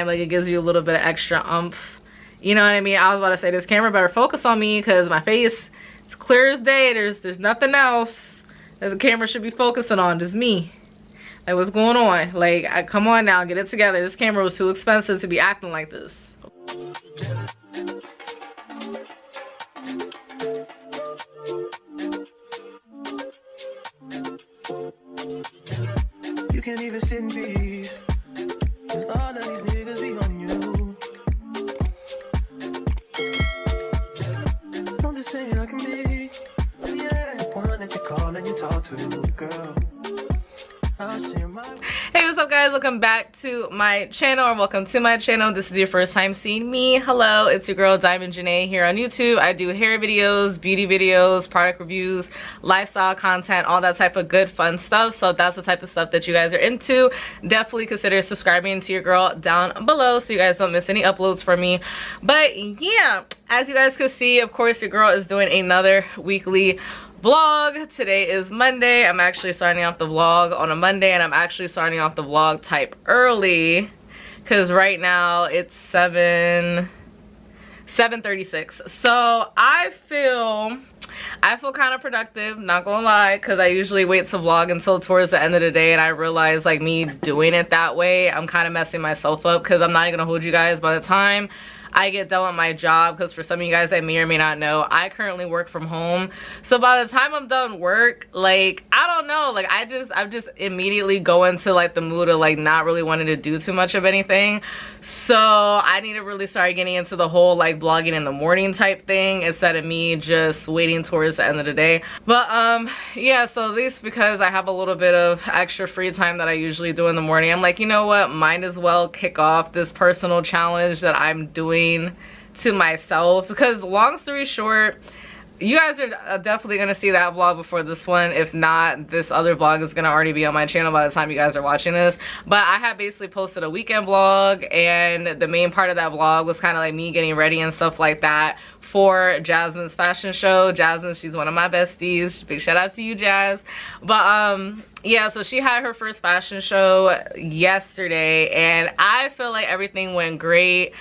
time. Like, it gives you a little bit of extra oomph. You know what I mean? I was about to say, this camera better focus on me because my face, it's clear as day. There's nothing else that the camera should be focusing on, just me. Like, what's going on? Like, come on now, get it together. This camera was too expensive to be acting like this. You can't even sit in peace, 'cause all of these niggas be on you. I'm just saying I can be, yeah, one that you call and you talk to, girl. Hey, what's up guys? Welcome back to my channel, or welcome to my channel. This is your first time seeing me. Hello, it's your girl Diamond Janae here on YouTube. I do hair videos, beauty videos, product reviews, lifestyle content, all that type of good fun stuff. So if that's the type of stuff that you guys are into, definitely consider subscribing to your girl down below so you guys don't miss any uploads from me. But yeah, as you guys can see, of course your girl is doing another weekly vlog. Today is Monday. I'm actually starting off the vlog on a Monday, and I'm actually starting off the vlog type early because right now it's 7:36. So I feel kind of productive, not gonna lie, because I usually wait to vlog until towards the end of the day, and I realize like me doing it that way, I'm kind of messing myself up because I'm not even gonna hold you guys. By the time I get done with my job, because for some of you guys that may or may not know, I currently work from home. So by the time I'm done work, like, I don't know, like I'm just immediately go into like the mood of like not really wanting to do too much of anything. So I need to really start getting into the whole like vlogging in the morning type thing instead of me just waiting towards the end of the day. But yeah, so at least because I have a little bit of extra free time that I usually do in the morning, I'm like, you know what, might as well kick off this personal challenge that I'm doing to myself. Because long story short, you guys are definitely gonna see that vlog before this one. If not, this other vlog is gonna already be on my channel by the time you guys are watching this. But I have basically posted a weekend vlog, and the main part of that vlog was kind of like me getting ready and stuff like that for Jasmine's fashion show. Jasmine, she's one of my besties. Big shout out to you, Jazz. But yeah, so she had her first fashion show yesterday, and I feel like everything went great.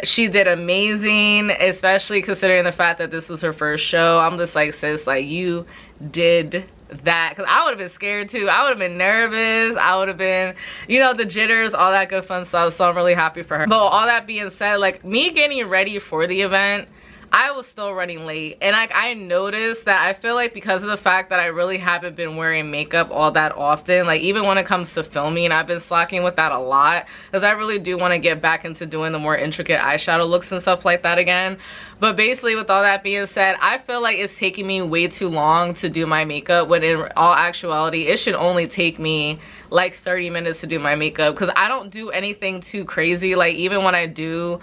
She did amazing, especially considering the fact that this was her first show. I'm just like, sis, like, you did that. Because I would have been scared too. I would have been nervous. I would have been, you know, the jitters, all that good fun stuff. So I'm really happy for her. But all that being said, like, me getting ready for the event, I was still running late, and like I noticed that I feel like because of the fact that I really haven't been wearing makeup all that often, like even when it comes to filming, I've been slacking with that a lot because I really do want to get back into doing the more intricate eyeshadow looks and stuff like that again. But basically, with all that being said, I feel like it's taking me way too long to do my makeup, when in all actuality it should only take me like 30 minutes to do my makeup, because I don't do anything too crazy. Like even when I do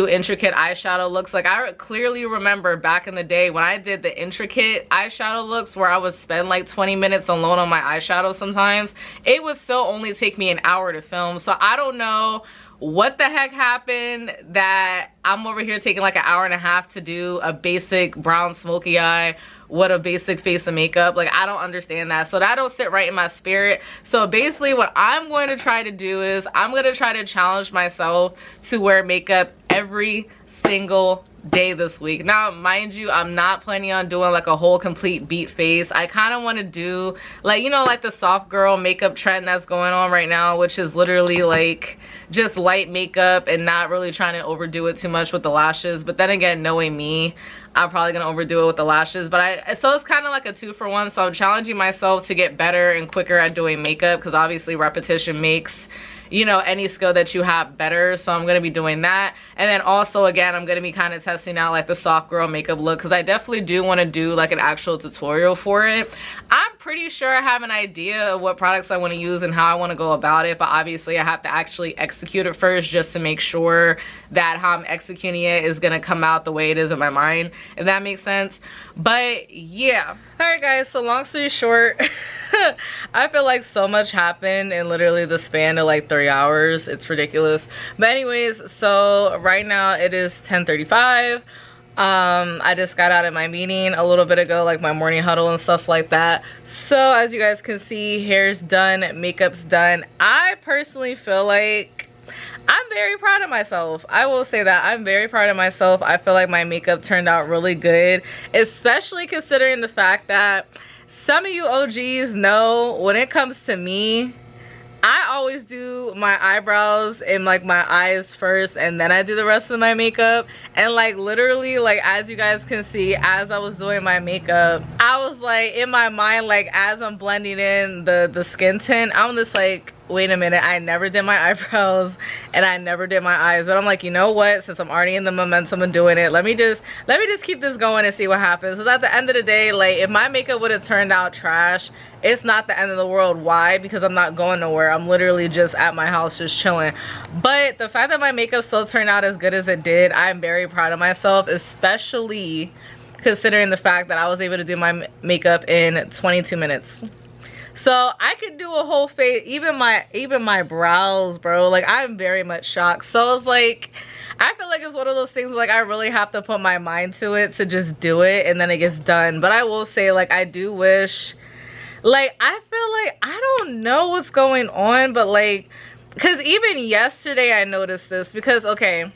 intricate eyeshadow looks, like I clearly remember back in the day when I did the intricate eyeshadow looks where I would spend like 20 minutes alone on my eyeshadow sometimes, it would still only take me an hour to film. So I don't know what the heck happened that I'm over here taking like an hour and a half to do a basic brown smoky eye with a basic face of makeup. Like, I don't understand that. So that don't sit right in my spirit. So basically what I'm going to try to do is I'm going to try to challenge myself to wear makeup every single day this week. Now mind you, I'm not planning on doing like a whole complete beat face. I kind of want to do like, you know, like the soft girl makeup trend that's going on right now, which is literally like just light makeup and not really trying to overdo it too much with the lashes. But then again, knowing me, I'm probably gonna overdo it with the lashes. But so it's kind of like a 2-for-1. So I'm challenging myself to get better and quicker at doing makeup, because obviously repetition makes, you know, any skill that you have better. So I'm gonna be doing that. And then also, again, I'm gonna be kind of testing out like the soft girl makeup look, because I definitely do want to do like an actual tutorial for it. I'm pretty sure I have an idea of what products I want to use and how I want to go about it, but obviously I have to actually execute it first, just to make sure that how I'm executing it is gonna come out the way it is in my mind, if that makes sense. But yeah, all right guys, so long story short, I feel like so much happened in literally the span of like 3 hours. It's ridiculous. But anyways, so right now it is 10:35. I just got out of my meeting a little bit ago, like my morning huddle and stuff like that. So as you guys can see, hair's done, makeup's done. I personally feel like I'm very proud of myself. I will say that I'm very proud of myself. I feel like my makeup turned out really good, especially considering the fact that some of you OGs know when it comes to me, I always do my eyebrows and like my eyes first, and then I do the rest of my makeup. And like literally, like as you guys can see, as I was doing my makeup, I was like in my mind, like as I'm blending in the skin tint, I'm just like, wait a minute, I never did my eyebrows and I never did my eyes. But I'm like, you know what, since I'm already in the momentum of doing it, let me just keep this going and see what happens. Because at the end of the day, like if my makeup would have turned out trash, it's not the end of the world. Why? Because I'm not going nowhere. I'm literally just at my house just chilling. But the fact that my makeup still turned out as good as it did, I'm very proud of myself, especially considering the fact that I was able to do my makeup in 22 minutes. So I could do a whole face, even my brows, bro. Like I'm very much shocked. So it's like, I feel like it's one of those things like I really have to put my mind to it to just do it, and then it gets done. But I will say, like, I do wish, like, I feel like I don't know what's going on, but like, because even yesterday I noticed this, because okay,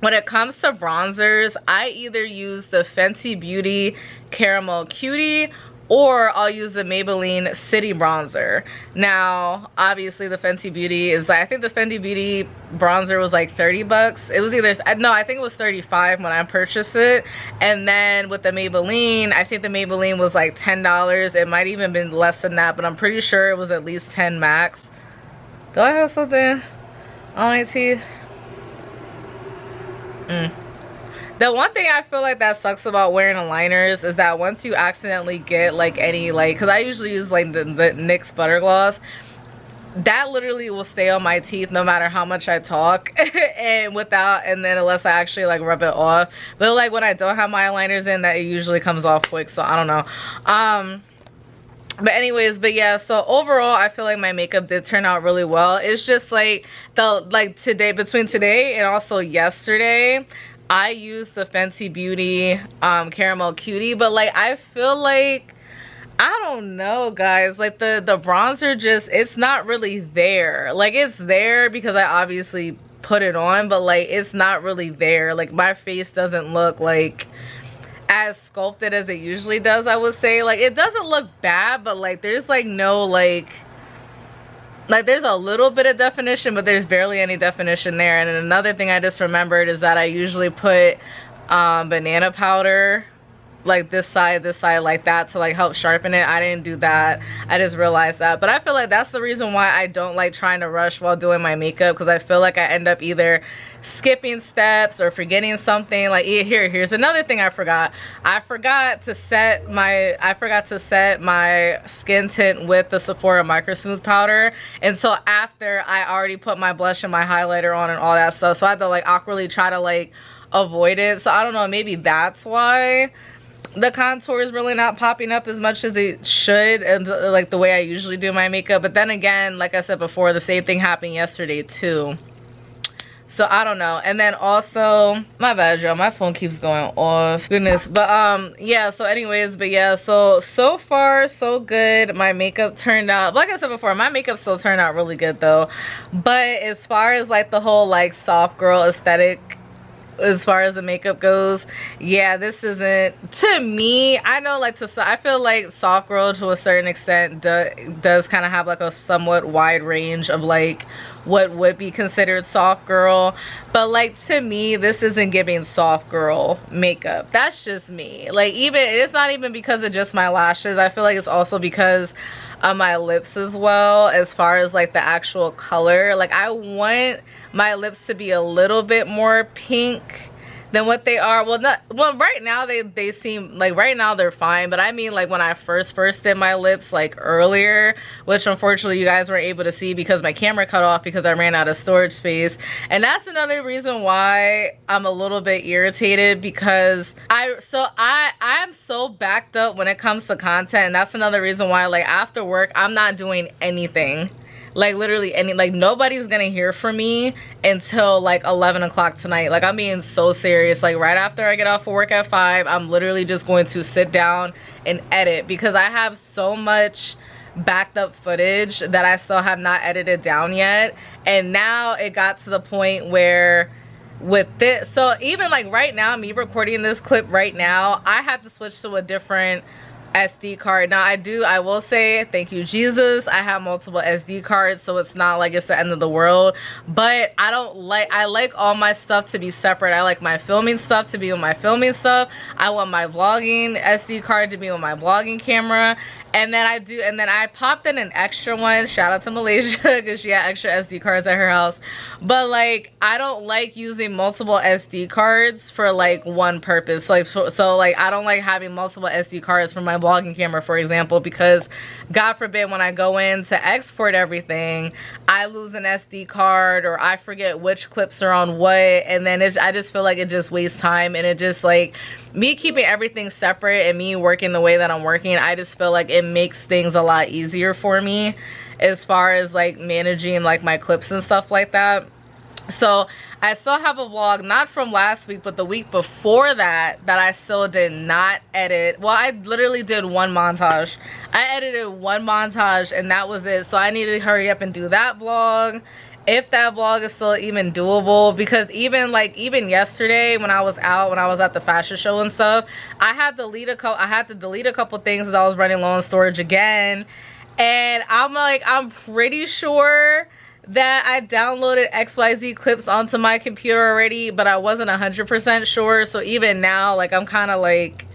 when it comes to bronzers, I either use the Fenty Beauty Caramel Cutie or I'll use the Maybelline City Bronzer. Now, obviously the Fenty Beauty is like, I think the Fenty Beauty bronzer was like 30 bucks. It was either, no, I think it was 35 when I purchased it. And then with the Maybelline, I think the Maybelline was like $10. It might even been less than that, but I'm pretty sure it was at least 10 max. Do I have something on my teeth? The one thing I feel like that sucks about wearing aligners is that once you accidentally get like any, like, because I usually use like the NYX butter gloss, that literally will stay on my teeth no matter how much I talk and then unless I actually like rub it off. But like when I don't have my aligners in, that it usually comes off quick, so I don't know. But anyways, but yeah, so overall I feel like my makeup did turn out really well. It's just like today, between today and also yesterday, I used the Fenty Beauty Caramel Cutie, but like I feel like, I don't know guys, like the bronzer just, it's not really there. Like it's there because I obviously put it on, but like it's not really there. Like my face doesn't look like as sculpted as it usually does, I would say. Like it doesn't look bad, but like there's like no like there's a little bit of definition, but there's barely any definition there. And then another thing I just remembered is that I usually put banana powder like this side like that to like help sharpen it. I didn't do that. I just realized that. But I feel like that's the reason why I don't like trying to rush while doing my makeup, because I feel like I end up either skipping steps or forgetting something. Like here's another thing I forgot. I forgot to set my skin tint with the Sephora Micro Smooth powder until after I already put my blush and my highlighter on and all that stuff. So I had to like awkwardly try to like avoid it. So I don't know, maybe that's why the contour is really not popping up as much as it should, and like the way I usually do my makeup. But then again, like I said before, the same thing happened yesterday too. So I don't know. And then also, my bad y'all, my phone keeps going off, goodness. But yeah, so anyways, but yeah, so far so good. My makeup turned out, like I said before, my makeup still turned out really good though. But as far as like the whole like soft girl aesthetic, as far as the makeup goes, yeah, this isn't, to me, I know like I feel like soft girl to a certain extent does kind of have like a somewhat wide range of like what would be considered soft girl, but like to me this isn't giving soft girl makeup. That's just me. Like even, it's not even because of just my lashes, I feel like it's also because of my lips as well, as far as like the actual color. Like I want my lips to be a little bit more pink than what they are. Well, right now they seem like, right now they're fine, but I mean like when I first did my lips like earlier, which unfortunately you guys weren't able to see because my camera cut off because I ran out of storage space. And that's another reason why I'm a little bit irritated, because I'm so backed up when it comes to content. And that's another reason why like after work I'm not doing anything. Like literally like nobody's gonna hear from me until like 11 o'clock tonight. Like I'm being so serious. Like right after I get off of work at 5, I'm literally just going to sit down and edit, because I have so much backed up footage that I still have not edited down yet. And now it got to the point where with this, so even like right now, me recording this clip right now, I had to switch to a different SD card. Now I will say thank you Jesus, I have multiple SD cards, so it's not like it's the end of the world. But I like all my stuff to be separate. I like my filming stuff to be with my filming stuff. I want my vlogging SD card to be with my vlogging camera. And then I popped in an extra one. Shout out to Malaysia because she had extra SD cards at her house. But like, I don't like using multiple SD cards for like one purpose. Like, so like, I don't like having multiple SD cards for my vlogging camera, for example, because God forbid when I go in to export everything, I lose an SD card or I forget which clips are on what. And then I just feel like it just wastes time. And it just like, me keeping everything separate and me working the way that I'm working, I just feel like it makes things a lot easier for me as far as like managing like my clips and stuff like that. So I still have a vlog, not from last week, but the week before that I still did not edit. Well, I literally did one montage. I edited one montage and that was it. So I need to hurry up and do that vlog, if that vlog is still even doable, because even yesterday when I was at the fashion show and stuff, I had to delete a couple things as I was running low on storage again. And I'm pretty sure that I downloaded XYZ clips onto my computer already, but I wasn't 100% sure. So even now, like, I'm kind of like,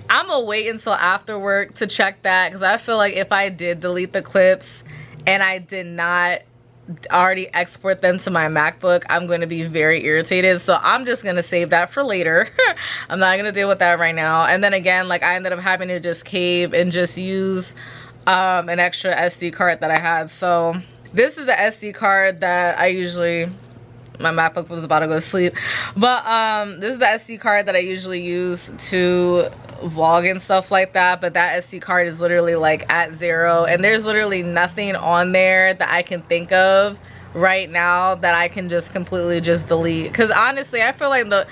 I'm gonna wait until after work to check that, because I feel like if I did delete the clips and I did not already export them to my MacBook, I'm going to be very irritated. So I'm just going to save that for later. I'm not going to deal with that right now. And then again, like, I ended up having to just cave and just use an extra SD card that I had. So this is the SD card that I usually, my MacBook was about to go to sleep, but this is the SD card that I usually use to vlog and stuff like that. But that SD card is literally like at 0, and there's literally nothing on there that I can think of right now that I can just completely just delete, because honestly I feel like I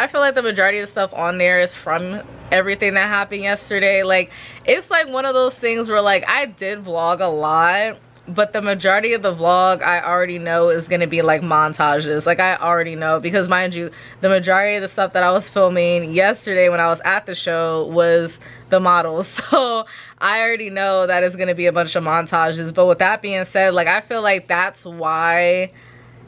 feel like the majority of the stuff on there is from everything that happened yesterday. Like, it's like one of those things where like I did vlog a lot, but the majority of the vlog I already know is going to be like montages. Like, I already know, because mind you, the majority of the stuff that I was filming yesterday when I was at the show was the models. So I already know that it's going to be a bunch of montages. But with that being said, like, I feel like that's why,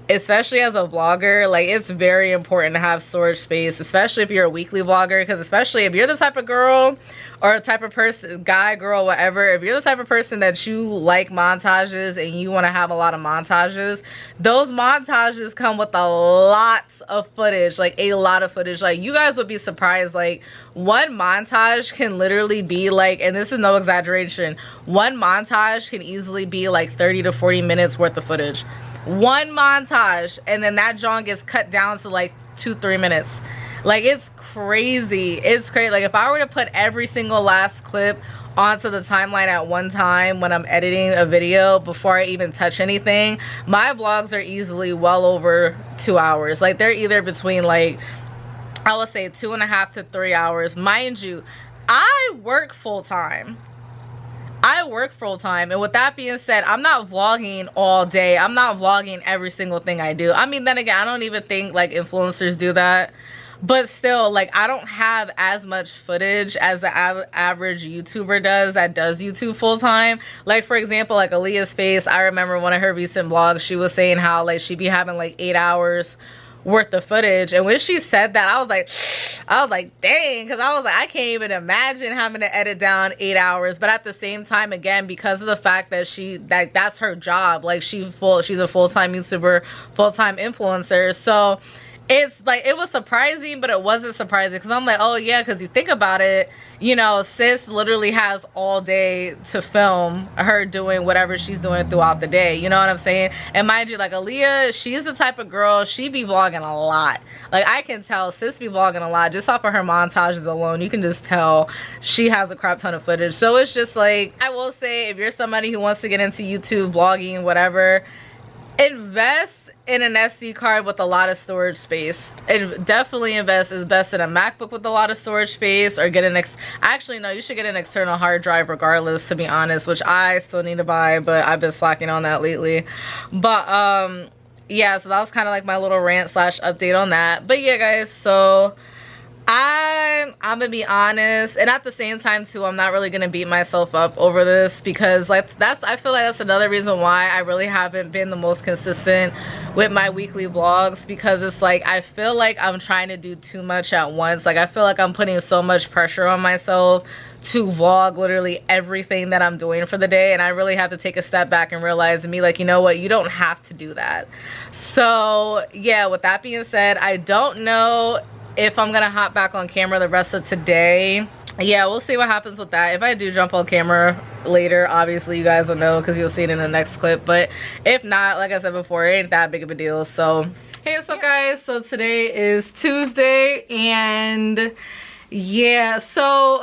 especially as a vlogger, like, it's very important to have storage space, especially if you're a weekly vlogger. Because especially if you're the type of girl or type of person, guy, girl, whatever, if you're the type of person that you like montages and you want to have a lot of montages, those montages come with a lot of footage, like a lot of footage. Like, you guys would be surprised, like, one montage can literally be like, and this is no exaggeration, one montage can easily be like 30 to 40 minutes worth of footage. One montage, and then that John gets cut down to like 2-3 minutes. Like, it's crazy. It's crazy. Like, if I were to put every single last clip onto the timeline at one time when I'm editing a video before I even touch anything, my vlogs are easily well over 2 hours. Like, they're either between, like, I would say 2.5 to 3 hours. Mind you, I work full-time. And with that being said, I'm not vlogging all day. I'm not vlogging every single thing I do. I mean, then again, I don't even think like influencers do that. But still, like, I don't have as much footage as the average YouTuber does that does YouTube full-time. Like, for example, like Aaliyah's Face, I remember one of her recent vlogs, she was saying how like she'd be having like 8 hours worth of footage. And when she said that, I was like dang, because I was like, I can't even imagine having to edit down 8 hours. But at the same time, again, because of the fact that that's her job, like she's a full-time YouTuber, full-time influencer. So it's like, it was surprising, but it wasn't surprising, because I'm like, oh yeah, because you think about it, you know, sis literally has all day to film her doing whatever she's doing throughout the day, you know what I'm saying? And mind you, like, Aaliyah, she's the type of girl, she be vlogging a lot. Like, I can tell sis be vlogging a lot just off of her montages alone. You can just tell she has a crap ton of footage. So it's just like, I will say, if you're somebody who wants to get into YouTube vlogging, whatever, invest in an SD card with a lot of storage space. It definitely is best in a MacBook with a lot of storage space, or get an actually no, you should get an external hard drive regardless, to be honest, which I still need to buy, but I've been slacking on that lately. But yeah, so that was kind of like my little rant slash update on that. But yeah guys, so I'm gonna be honest, and at the same time too, I'm not really gonna beat myself up over this, because like I feel like that's another reason why I really haven't been the most consistent with my weekly vlogs, because it's like I feel like I'm trying to do too much at once. Like I feel like I'm putting so much pressure on myself to vlog literally everything that I'm doing for the day, and I really have to take a step back and realize, me like, you know what, you don't have to do that. So yeah, with that being said, I don't know if I'm gonna hop back on camera the rest of today. Yeah, we'll see what happens with that. If I do jump on camera later, obviously you guys will know, because you'll see it in the next clip. But if not, like I said before, it ain't that big of a deal. So hey, what's up guys? So today is Tuesday, and yeah, so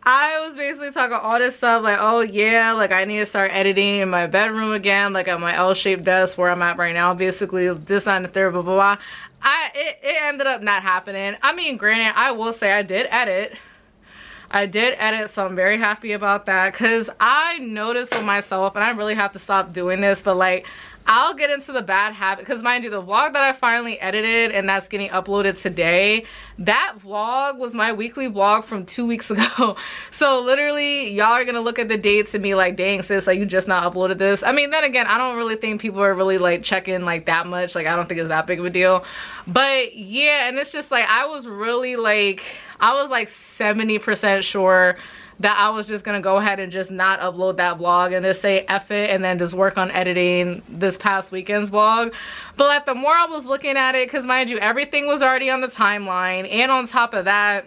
I was basically talking all this stuff like, oh yeah, like I need to start editing in my bedroom again, like at my L-shaped desk where I'm at right now, basically this, that, and the third, blah blah blah. It ended up not happening. I mean, granted, I will say I did edit, so I'm very happy about that, because I noticed with myself, and I really have to stop doing this, but like I'll get into the bad habit, because mind you, the vlog that I finally edited and that's getting uploaded today, that vlog was my weekly vlog from 2 weeks ago. So literally y'all are gonna look at the dates and be like, dang sis, like you just not uploaded this. I mean, then again, I don't really think people are really like checking like that much. Like I don't think it's that big of a deal. But yeah, and it's just like I was really like, I was like 70% sure that I was just gonna go ahead and just not upload that vlog and just say F it, and then just work on editing this past weekend's vlog. But like the more I was looking at it, because mind you, everything was already on the timeline, and on top of that,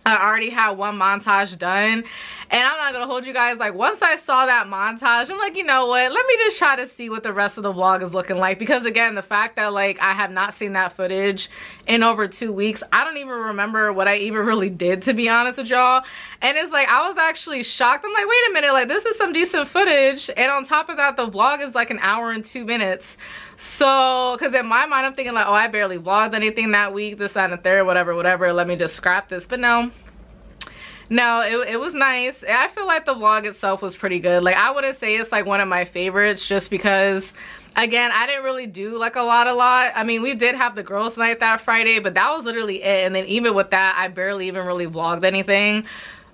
I already had one montage done. And I'm not gonna hold you guys, like once I saw that montage, I'm like, you know what, let me just try to see what the rest of the vlog is looking like. Because again, the fact that like I have not seen that footage in over 2 weeks, I don't even remember what I even really did, to be honest with y'all. And it's like I was actually shocked. I'm like, wait a minute, like this is some decent footage, and on top of that, the vlog is like an hour and 2 minutes. So because in my mind I'm thinking like, oh, I barely vlogged anything that week, this, that, and the third, whatever, let me just scrap this. But no, it was nice. I feel like the vlog itself was pretty good. Like I wouldn't say it's like one of my favorites, just because again, I didn't really do like a lot. I mean, we did have the girls night that Friday, but that was literally it. And then even with that, I barely even really vlogged anything.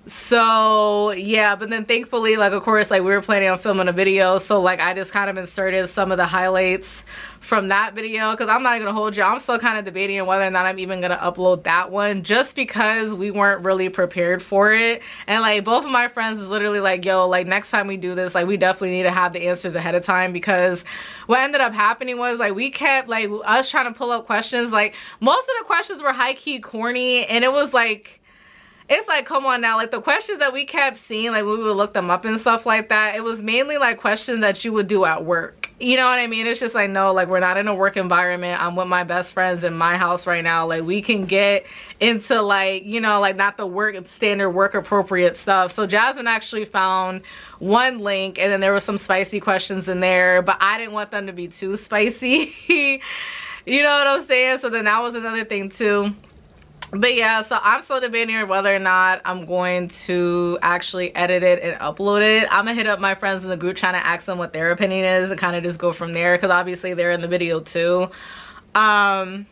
So yeah, but then thankfully, like of course, like we were planning on filming a video, so like I just kind of inserted some of the highlights from that video, because I'm not gonna hold you, I'm still kind of debating on whether or not I'm even gonna upload that one, just because we weren't really prepared for it. And like both of my friends is literally like, yo, like next time we do this, like we definitely need to have the answers ahead of time, because what ended up happening was like we kept like us trying to pull up questions, like most of the questions were high-key corny, and it was like, it's like, come on now, like the questions that we kept seeing, like when we would look them up and stuff like that, it was mainly like questions that you would do at work. You know what I mean? It's just like, no, like we're not in a work environment. I'm with my best friends in my house right now. Like we can get into like, you know, like not the work standard work appropriate stuff. So Jasmine actually found one link, and then there were some spicy questions in there, but I didn't want them to be too spicy. You know what I'm saying? So then that was another thing too. But yeah, so I'm still debating whether or not I'm going to actually edit it and upload it. I'm gonna hit up my friends in the group trying to ask them what their opinion is and kind of just go from there, because obviously they're in the video too. But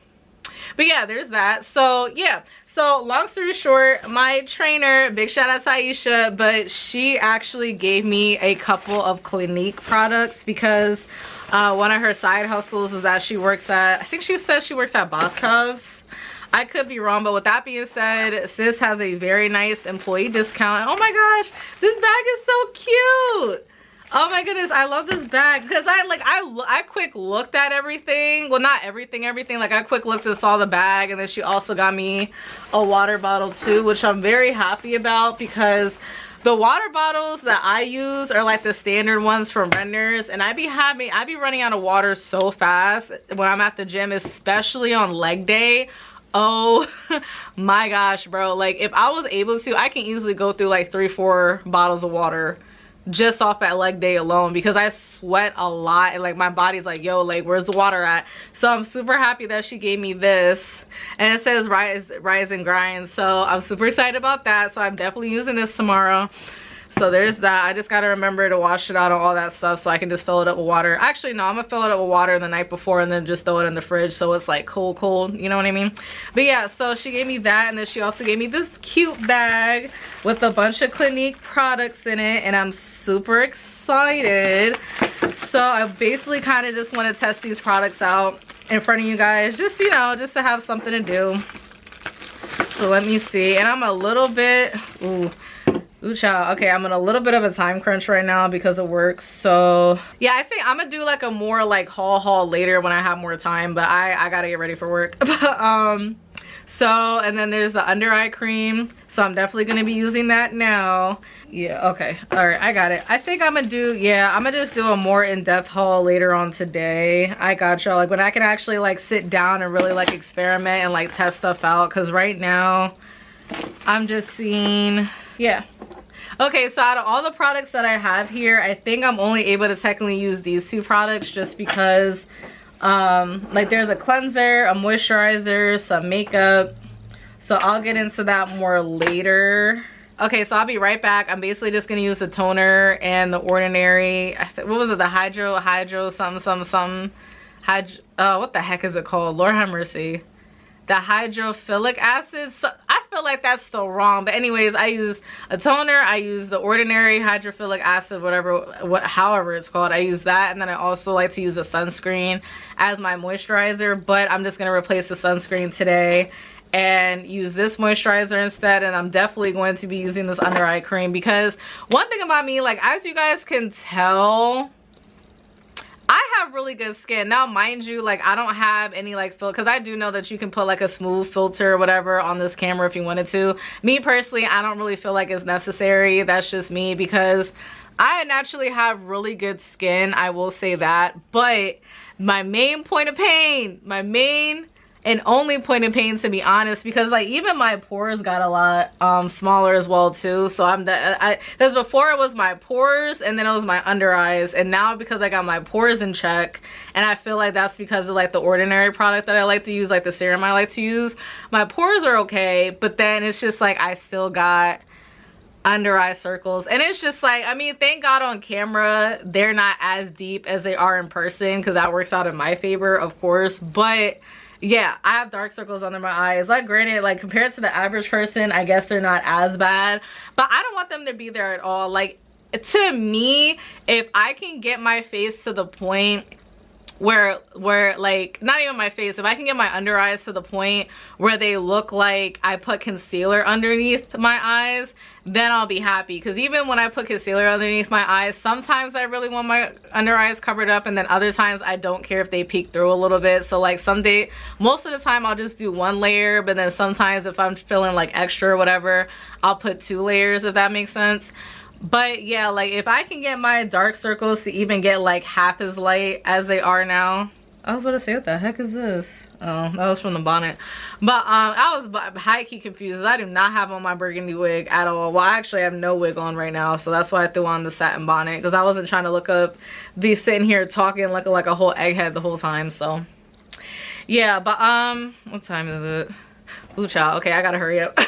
yeah, there's that. So yeah, so long story short, my trainer, big shout out to Aisha, but she actually gave me a couple of Clinique products, because one of her side hustles is that she works at, I think she said she works at Boscov's. I could be wrong, but with that being said, sis has a very nice employee discount. Oh my gosh, this bag is so cute. Oh my goodness, I love this bag, because I quick looked at everything. Well, not everything, like I quick looked and saw the bag, and then she also got me a water bottle too, which I'm very happy about, because the water bottles that I use are like the standard ones from Renner's, and I be running out of water so fast when I'm at the gym, especially on leg day. Oh my gosh, bro, like if I was able to, I can easily go through like 3-4 bottles of water just off at leg day alone, because I sweat a lot and like my body's like, yo, like where's the water at? So I'm super happy that she gave me this, and it says rise and grind, so I'm super excited about that. So I'm definitely using this tomorrow. So there's that. I just gotta remember to wash it out and all that stuff so I can just fill it up with water. Actually, no, I'm gonna fill it up with water the night before and then just throw it in the fridge so it's like cold, you know what I mean? But yeah, so she gave me that, and then she also gave me this cute bag with a bunch of Clinique products in it, and I'm super excited. So I basically kind of just want to test these products out in front of you guys, just, you know, just to have something to do. So let me see. And I'm a little bit, ooh, child. Okay, I'm in a little bit of a time crunch right now because of work. So yeah, I think I'm gonna do like a more like haul later when I have more time, but I gotta get ready for work. So, and then there's the under eye cream, so I'm definitely gonna be using that now. Yeah, okay, all right, I got it. I think I'm gonna do, yeah, I'm gonna just do a more in-depth haul later on today. I got y'all, like when I can actually like sit down and really like experiment and like test stuff out, because right now I'm just seeing, yeah. Okay, so out of all the products that I have here, I think I'm only able to technically use these two products just because like there's a cleanser, a moisturizer, some makeup. So I'll get into that more later. Okay, so I'll be right back. I'm basically just gonna use the toner and the ordinary, what was it, the hydro something. What the heck is it called? Lord have mercy. The hydrophilic acid. So I feel like that's still wrong, but anyways, I use a toner, I use the ordinary hydrophilic acid, however it's called. I use that, and then I also like to use a sunscreen as my moisturizer, but I'm just gonna replace the sunscreen today and use this moisturizer instead. And I'm definitely going to be using this under eye cream, because one thing about me, like as you guys can tell, I have really good skin. Now, mind you, like I don't have any like filter, because I do know that you can put like a smooth filter or whatever on this camera if you wanted to. Me personally, I don't really feel like it's necessary. That's just me, because I naturally have really good skin, I will say that. But my main point of pain, my main and only point of pain, to be honest, because like even my pores got a lot smaller as well too. So because before it was my pores and then it was my under eyes, and now because I got my pores in check, and I feel like that's because of like the ordinary product that I like to use, like the serum I like to use, my pores are okay, but then it's just like I still got under eye circles, and it's just like, I mean, thank God on camera they're not as deep as they are in person, because that works out in my favor, of course. But yeah, I have dark circles under my eyes. Like granted, like compared to the average person, I guess they're not as bad, but I don't want them to be there at all. Like to me, if I can get my face to the point where like, not even my face, if I can get my under eyes to the point where they look like I put concealer underneath my eyes, then I'll be happy. Because even when I put concealer underneath my eyes, sometimes I really want my under eyes covered up, and then other times I don't care if they peek through a little bit. So like most of the time I'll just do one layer, but then sometimes if I'm feeling like extra or whatever, I'll put 2 layers, if that makes sense. But yeah, like if I can get my dark circles to even get like half as light as they are now. I was gonna say, what the heck is this? Oh, that was from the bonnet. But I was high-key confused. I do not have on my burgundy wig at all. Well, I actually have no wig on right now, so that's why I threw on the satin bonnet, because I wasn't trying to look up these sitting here talking looking like a whole egghead the whole time. So yeah, but what time is it? Ooh, child. Okay, I gotta hurry up.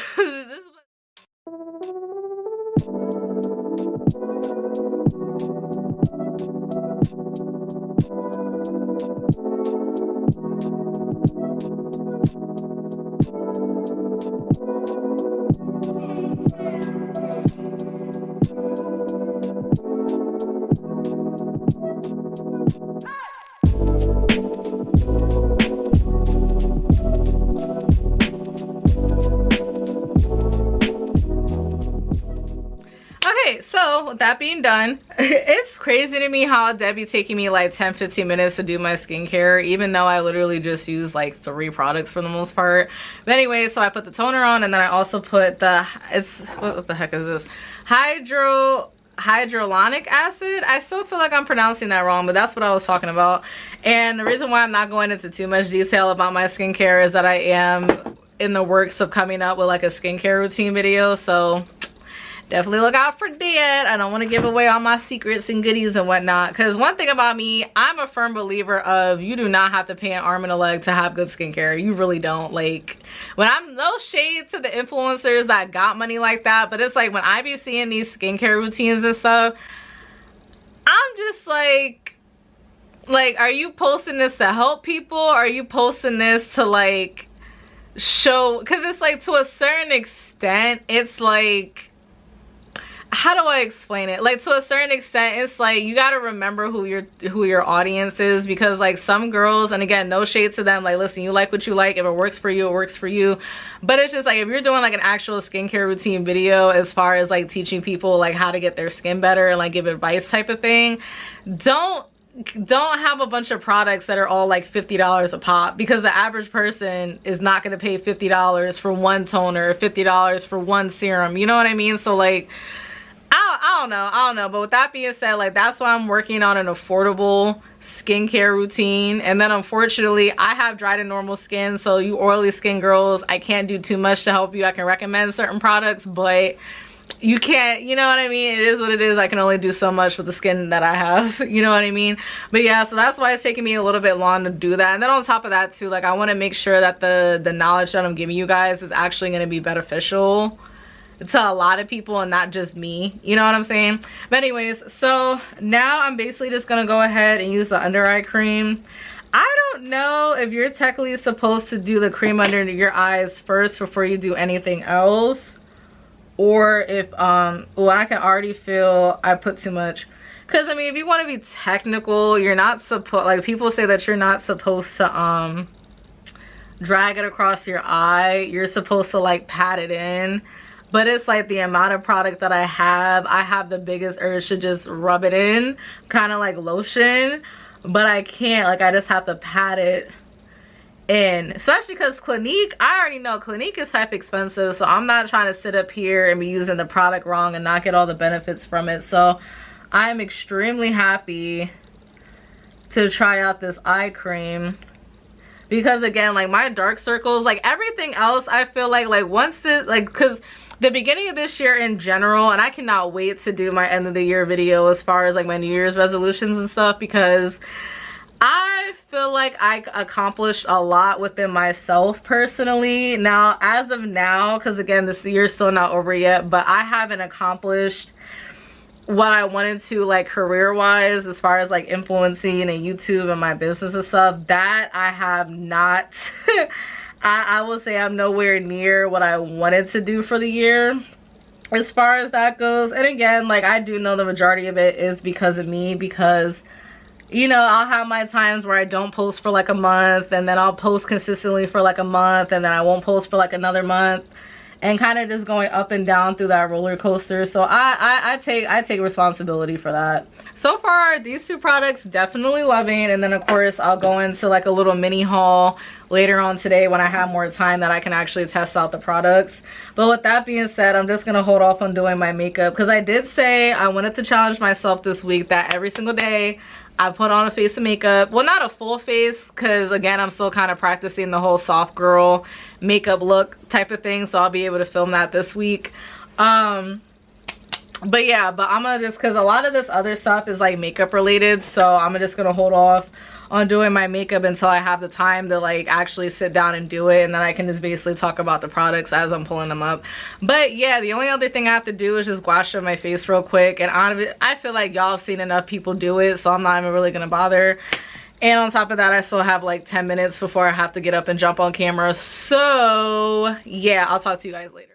So with that being done, it's crazy to me how that'd be taking me like 10-15 minutes to do my skincare, even though I literally just use like 3 products for the most part. But anyway, so I put the toner on, and then I also put the, what the heck is this, hyaluronic acid. I still feel like I'm pronouncing that wrong, but that's what I was talking about. And the reason why I'm not going into too much detail about my skincare is that I am in the works of coming up with like a skincare routine video. So definitely look out for that. I don't want to give away all my secrets and goodies and whatnot, because one thing about me, I'm a firm believer of you do not have to pay an arm and a leg to have good skincare. You really don't. Like, when I'm, no shade to the influencers that got money like that, but it's like when I be seeing these skincare routines and stuff, I'm just like, are you posting this to help people, or are you posting this to like show? Because it's like, to a certain extent, it's like, how do I explain it? Like, to a certain extent, it's like you gotta remember who your audience is, because like some girls, and again, no shade to them, like, listen, you like what you like. If it works for you, it works for you. But it's just like, if you're doing like an actual skincare routine video, as far as like teaching people like how to get their skin better and like give advice type of thing, don't have a bunch of products that are all like $50 a pop, because the average person is not going to pay $50 for one toner, $50 for one serum, you know what I mean? So like, I don't know. But with that being said, like, that's why I'm working on an affordable skincare routine. And then unfortunately, I have dry to normal skin, so you oily skin girls, I can't do too much to help you. I can recommend certain products, but you can't, you know what I mean? It is what it is. I can only do so much with the skin that I have, you know what I mean? But yeah, so that's why it's taking me a little bit long to do that. And then on top of that too, like, I want to make sure that the knowledge that I'm giving you guys is actually going to be beneficial to a lot of people and not just me, you know what I'm saying? But anyways, so now I'm basically just gonna go ahead and use the under eye cream. I don't know if you're technically supposed to do the cream under your eyes first before you do anything else, or if well, I can already feel I put too much. Because I mean, if you want to be technical, you're not supposed, like, people say that you're not supposed to drag it across your eye. You're supposed to like pat it in. But it's like the amount of product that I have the biggest urge to just rub it in, kind of like lotion, but I can't. Like, I just have to pat it in, especially because Clinique, I already know Clinique is type expensive, so I'm not trying to sit up here and be using the product wrong and not get all the benefits from it. So I'm extremely happy to try out this eye cream, because again, like, my dark circles, like everything else, I feel like once this, like, because the beginning of this year in general, and I cannot wait to do my end of the year video as far as like my New Year's resolutions and stuff, because I feel like I accomplished a lot within myself personally. Now, as of now, because again, this year's still not over yet, but I haven't accomplished what I wanted to, like, career-wise, as far as like influencing and YouTube and my business and stuff. That I have not I will say I'm nowhere near what I wanted to do for the year as far as that goes. And again, like, I do know the majority of it is because of me, because, you know, I'll have my times where I don't post for like a month, and then I'll post consistently for like a month, and then I won't post for like another month, and kind of just going up and down through that roller coaster. So I take responsibility for that. So far, these two products, definitely loving. And then of course, I'll go into like a little mini haul later on today when I have more time that I can actually test out the products. But with that being said, I'm just gonna hold off on doing my makeup, because I did say I wanted to challenge myself this week that every single day I put on a face of makeup. Well, not a full face, because again, I'm still kind of practicing the whole soft girl makeup look type of thing, so I'll be able to film that this week. But yeah, but I'm gonna just, because a lot of this other stuff is like makeup related, so I'm just gonna hold off on doing my makeup until I have the time to like actually sit down and do it, and then I can just basically talk about the products as I'm pulling them up. But yeah, the only other thing I have to do is just gouache up my face real quick, and I feel like y'all have seen enough people do it, so I'm not even really gonna bother. And on top of that, I still have like 10 minutes before I have to get up and jump on camera. So yeah, I'll talk to you guys later.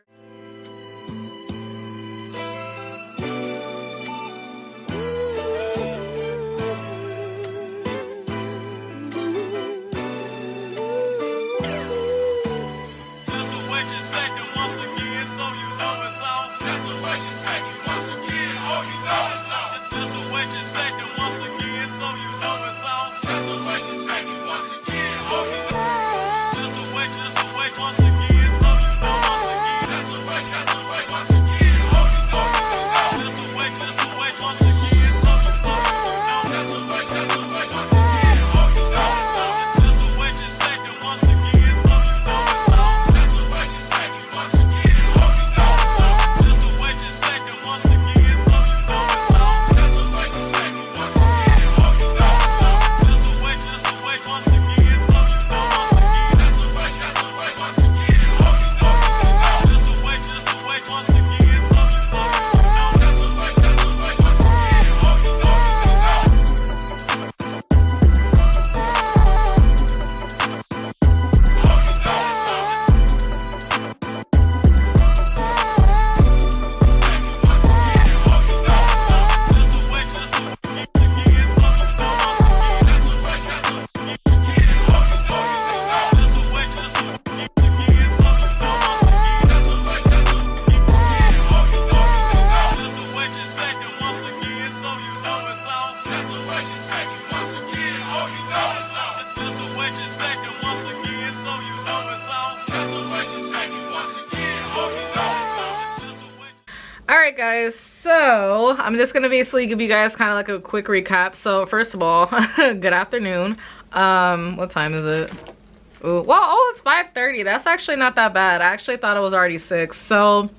guys, so I'm just gonna basically give you guys kind of like a quick recap. So first of all, good afternoon. What time is it? Ooh, well, oh, it's 5:30. That's actually not that bad. I actually thought it was already 6. So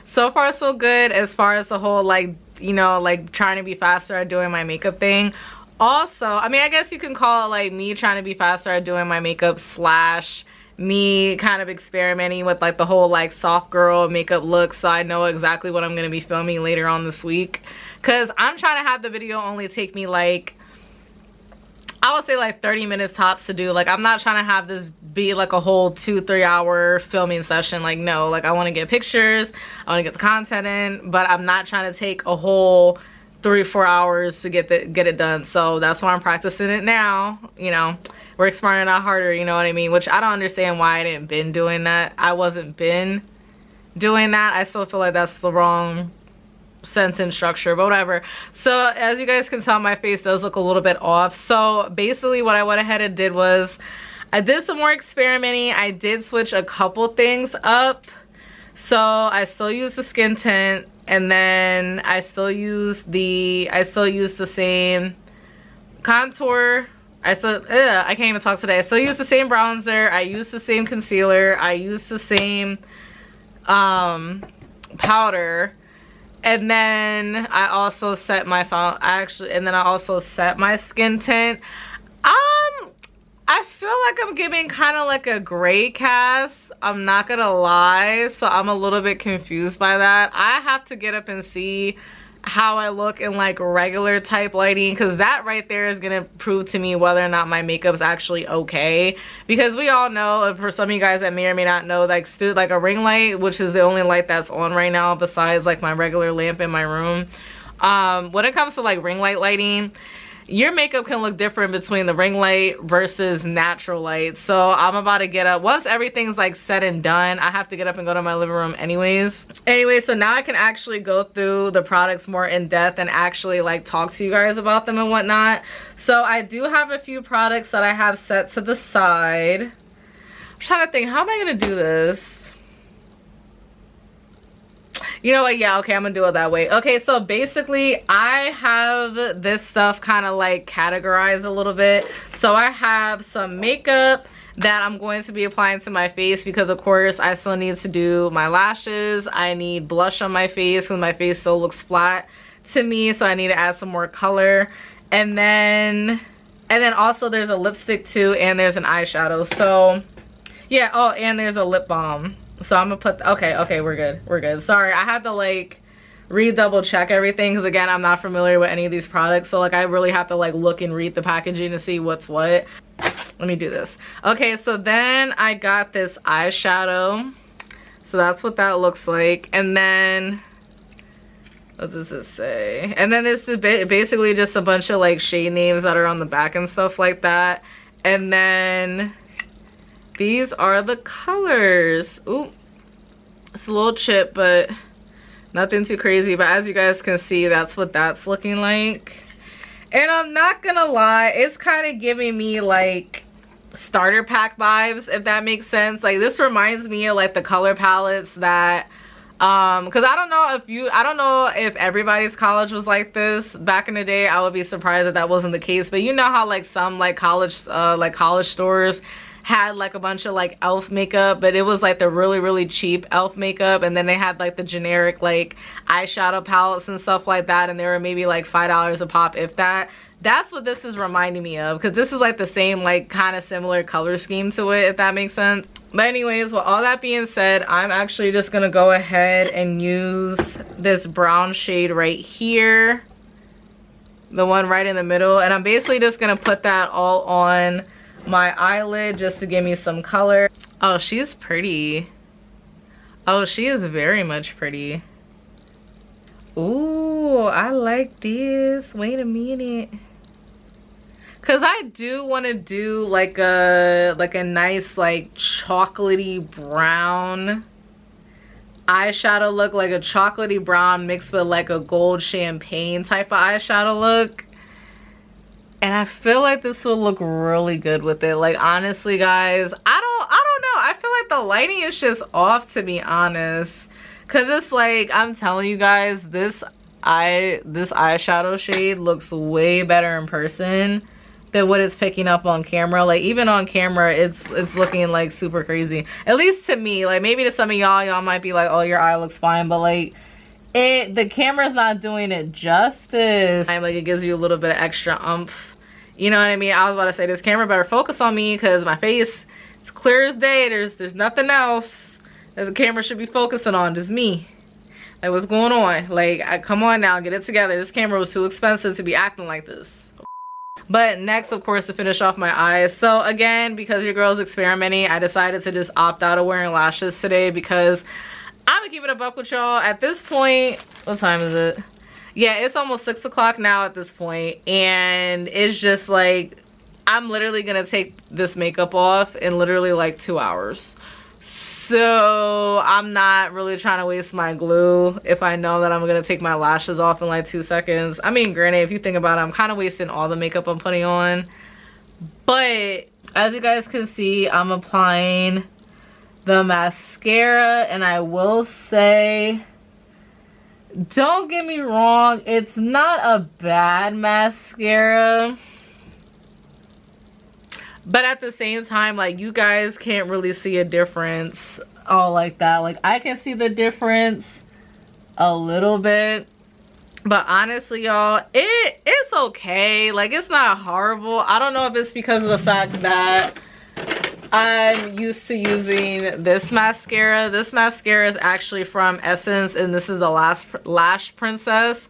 far so good as far as the whole like, you know, like trying to be faster at doing my makeup thing. Also, I mean, I guess you can call it like me trying to be faster at doing my makeup slash me kind of experimenting with like the whole like soft girl makeup look, so I know exactly what I'm gonna be filming later on this week, because I'm trying to have the video only take me like, I would say like 30 minutes tops to do. Like, I'm not trying to have this be like a whole 2-3 hour filming session. Like, no, like I want to get pictures, I want to get the content in, but I'm not trying to take a whole 3-4 hours to get it done. So that's why I'm practicing it now. You know, work smarter, not harder, you know what I mean? Which I don't understand why I didn't been doing that. I wasn't been doing that. I still feel like that's the wrong sentence structure, but whatever. So as you guys can tell, my face does look a little bit off. So basically what I went ahead and did was I did some more experimenting. I did switch a couple things up. So I still use the skin tint, and then I still use the same contour. I can't even talk today. I still use the same bronzer. I use the same concealer. I use the same powder. And then I also set my I also set my skin tint. I feel like I'm giving kind of like a gray cast, I'm not gonna lie, so I'm a little bit confused by that. I have to get up and see how I look in like regular type lighting, because that right there is gonna prove to me whether or not my makeup's actually okay. Because we all know, for some of you guys that may or may not know, like a ring light, which is the only light that's on right now besides like my regular lamp in my room, when it comes to like ring light lighting, your makeup can look different between the ring light versus natural light. So I'm about to get up. Once everything's like said and done, I have to get up and go to my living room anyways. Anyway, so now I can actually go through the products more in depth and actually like talk to you guys about them and whatnot. So I do have a few products that I have set to the side. I'm trying to think, how am I gonna do this? You know what, yeah, okay, I'm gonna do it that way. Okay, so basically I have this stuff kind of like categorized a little bit. So I have some makeup that I'm going to be applying to my face, because of course I still need to do my lashes. I need blush on my face because my face still looks flat to me, so I need to add some more color. And then also there's a lipstick too, and there's an eyeshadow. So yeah, oh, and there's a lip balm. So I'm gonna put, okay, we're good. Sorry, I had to like double check everything, because again, I'm not familiar with any of these products, so like I really have to like look and read the packaging to see what's what. Let me do this. Okay, so then I got this eyeshadow, so that's what that looks like. And then what does it say? And then this is basically just a bunch of like shade names that are on the back and stuff like that. And then these are the colors. Ooh, it's a little chip, but nothing too crazy. But as you guys can see, that's what that's looking like. And I'm not gonna lie, it's kind of giving me like starter pack vibes, if that makes sense. Like, this reminds me of like the color palettes that because I don't know if everybody's college was like this back in the day. I would be surprised if that wasn't the case. But you know how like some like college stores had like a bunch of like elf makeup, but it was like the really cheap elf makeup, and then they had like the generic like eyeshadow palettes and stuff like that, and they were maybe like $5 a pop, if that. That's what this is reminding me of, because this is like the same like kind of similar color scheme to it, if that makes sense. But anyways, with all that being said, I'm actually just gonna go ahead and use this brown shade right here, the one right in the middle, and I'm basically just gonna put that all on my eyelid just to give me some color. Oh, she's pretty. Oh, she is very much pretty. Ooh, I like this. Wait a minute. Cause I do want to do like a nice like chocolatey brown eyeshadow look, like a chocolatey brown mixed with like a gold champagne type of eyeshadow look. And I feel like this will look really good with it. Like, honestly, guys, I don't know. I feel like the lighting is just off, to be honest. Cause it's like, I'm telling you guys, this eyeshadow shade looks way better in person than what it's picking up on camera. Like even on camera, it's looking like super crazy. At least to me. Like maybe to some of y'all might be like, oh, your eye looks fine, but like the camera's not doing it justice. Like it gives you a little bit of extra oomph. You know what I mean? I was about to say this camera better focus on me because my face is clear as day. There's nothing else that the camera should be focusing on, just me. Like what's going on? Like come on now, get it together. This camera was too expensive to be acting like this. But next, of course, to finish off my eyes. So again, because your girl's experimenting, I decided to just opt out of wearing lashes today because I'm gonna keep it a buck with y'all. At this point, what time is it? Yeah, it's almost 6 o'clock now at this point, and it's just like I'm literally gonna take this makeup off in literally like 2 hours. So I'm not really trying to waste my glue if I know that I'm gonna take my lashes off in like 2 seconds. I mean, granted, if you think about it, I'm kind of wasting all the makeup I'm putting on. But as you guys can see, I'm applying the mascara, and I will say, don't get me wrong, it's not a bad mascara. But at the same time, like you guys can't really see a difference all like that. Like I can see the difference a little bit. But honestly, y'all, it's okay. Like it's not horrible. I don't know if it's because of the fact that I'm used to using this mascara. This mascara is actually from Essence, and this is the Lash Princess.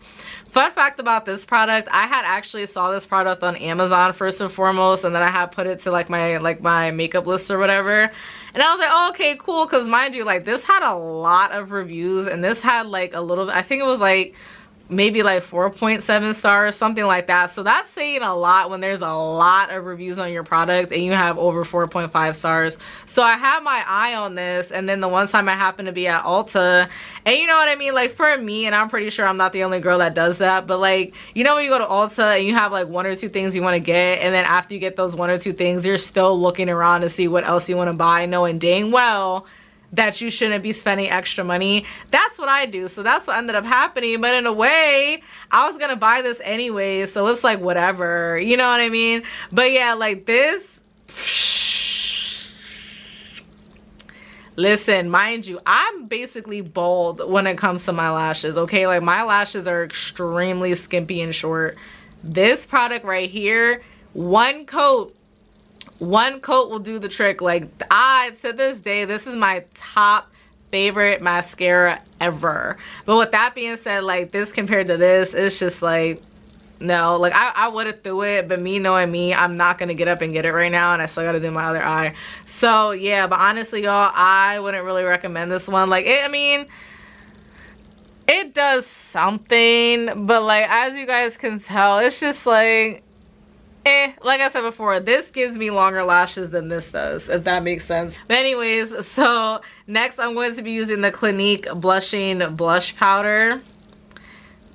Fun fact about this product, I had actually saw this product on Amazon first and foremost, and then I had put it to like my makeup list or whatever. And I was like, oh, okay, cool, because mind you, like this had a lot of reviews, and this had like a little, I think it was like maybe like 4.7 stars, something like that. So that's saying a lot when there's a lot of reviews on your product and you have over 4.5 stars. So I had my eye on this, and then the one time I happened to be at Ulta, and you know what I mean, like for me, and I'm pretty sure I'm not the only girl that does that, but like, you know when you go to Ulta and you have like 1 or 2 things you want to get, and then after you get those 1 or 2 things, you're still looking around to see what else you want to buy, knowing dang well that you shouldn't be spending extra money. That's what I do. So that's what ended up happening. But in a way, I was gonna buy this anyway, so it's like whatever, you know what I mean? But yeah, like this, listen, mind you, I'm basically bald when it comes to my lashes, okay? Like my lashes are extremely skimpy and short. This product right here, one coat will do the trick. Like to this day, this is my top favorite mascara ever. But with that being said, like this compared to this, it's just like, no, like I would have threw it, but me knowing me, I'm not gonna get up and get it right now, and I still gotta do my other eye. So yeah, but honestly y'all, I wouldn't really recommend this one. Like I mean, it does something, but like as you guys can tell, it's just like, like I said before, this gives me longer lashes than this does, if that makes sense. But anyways, so next I'm going to be using the Clinique Blushing Blush Powder.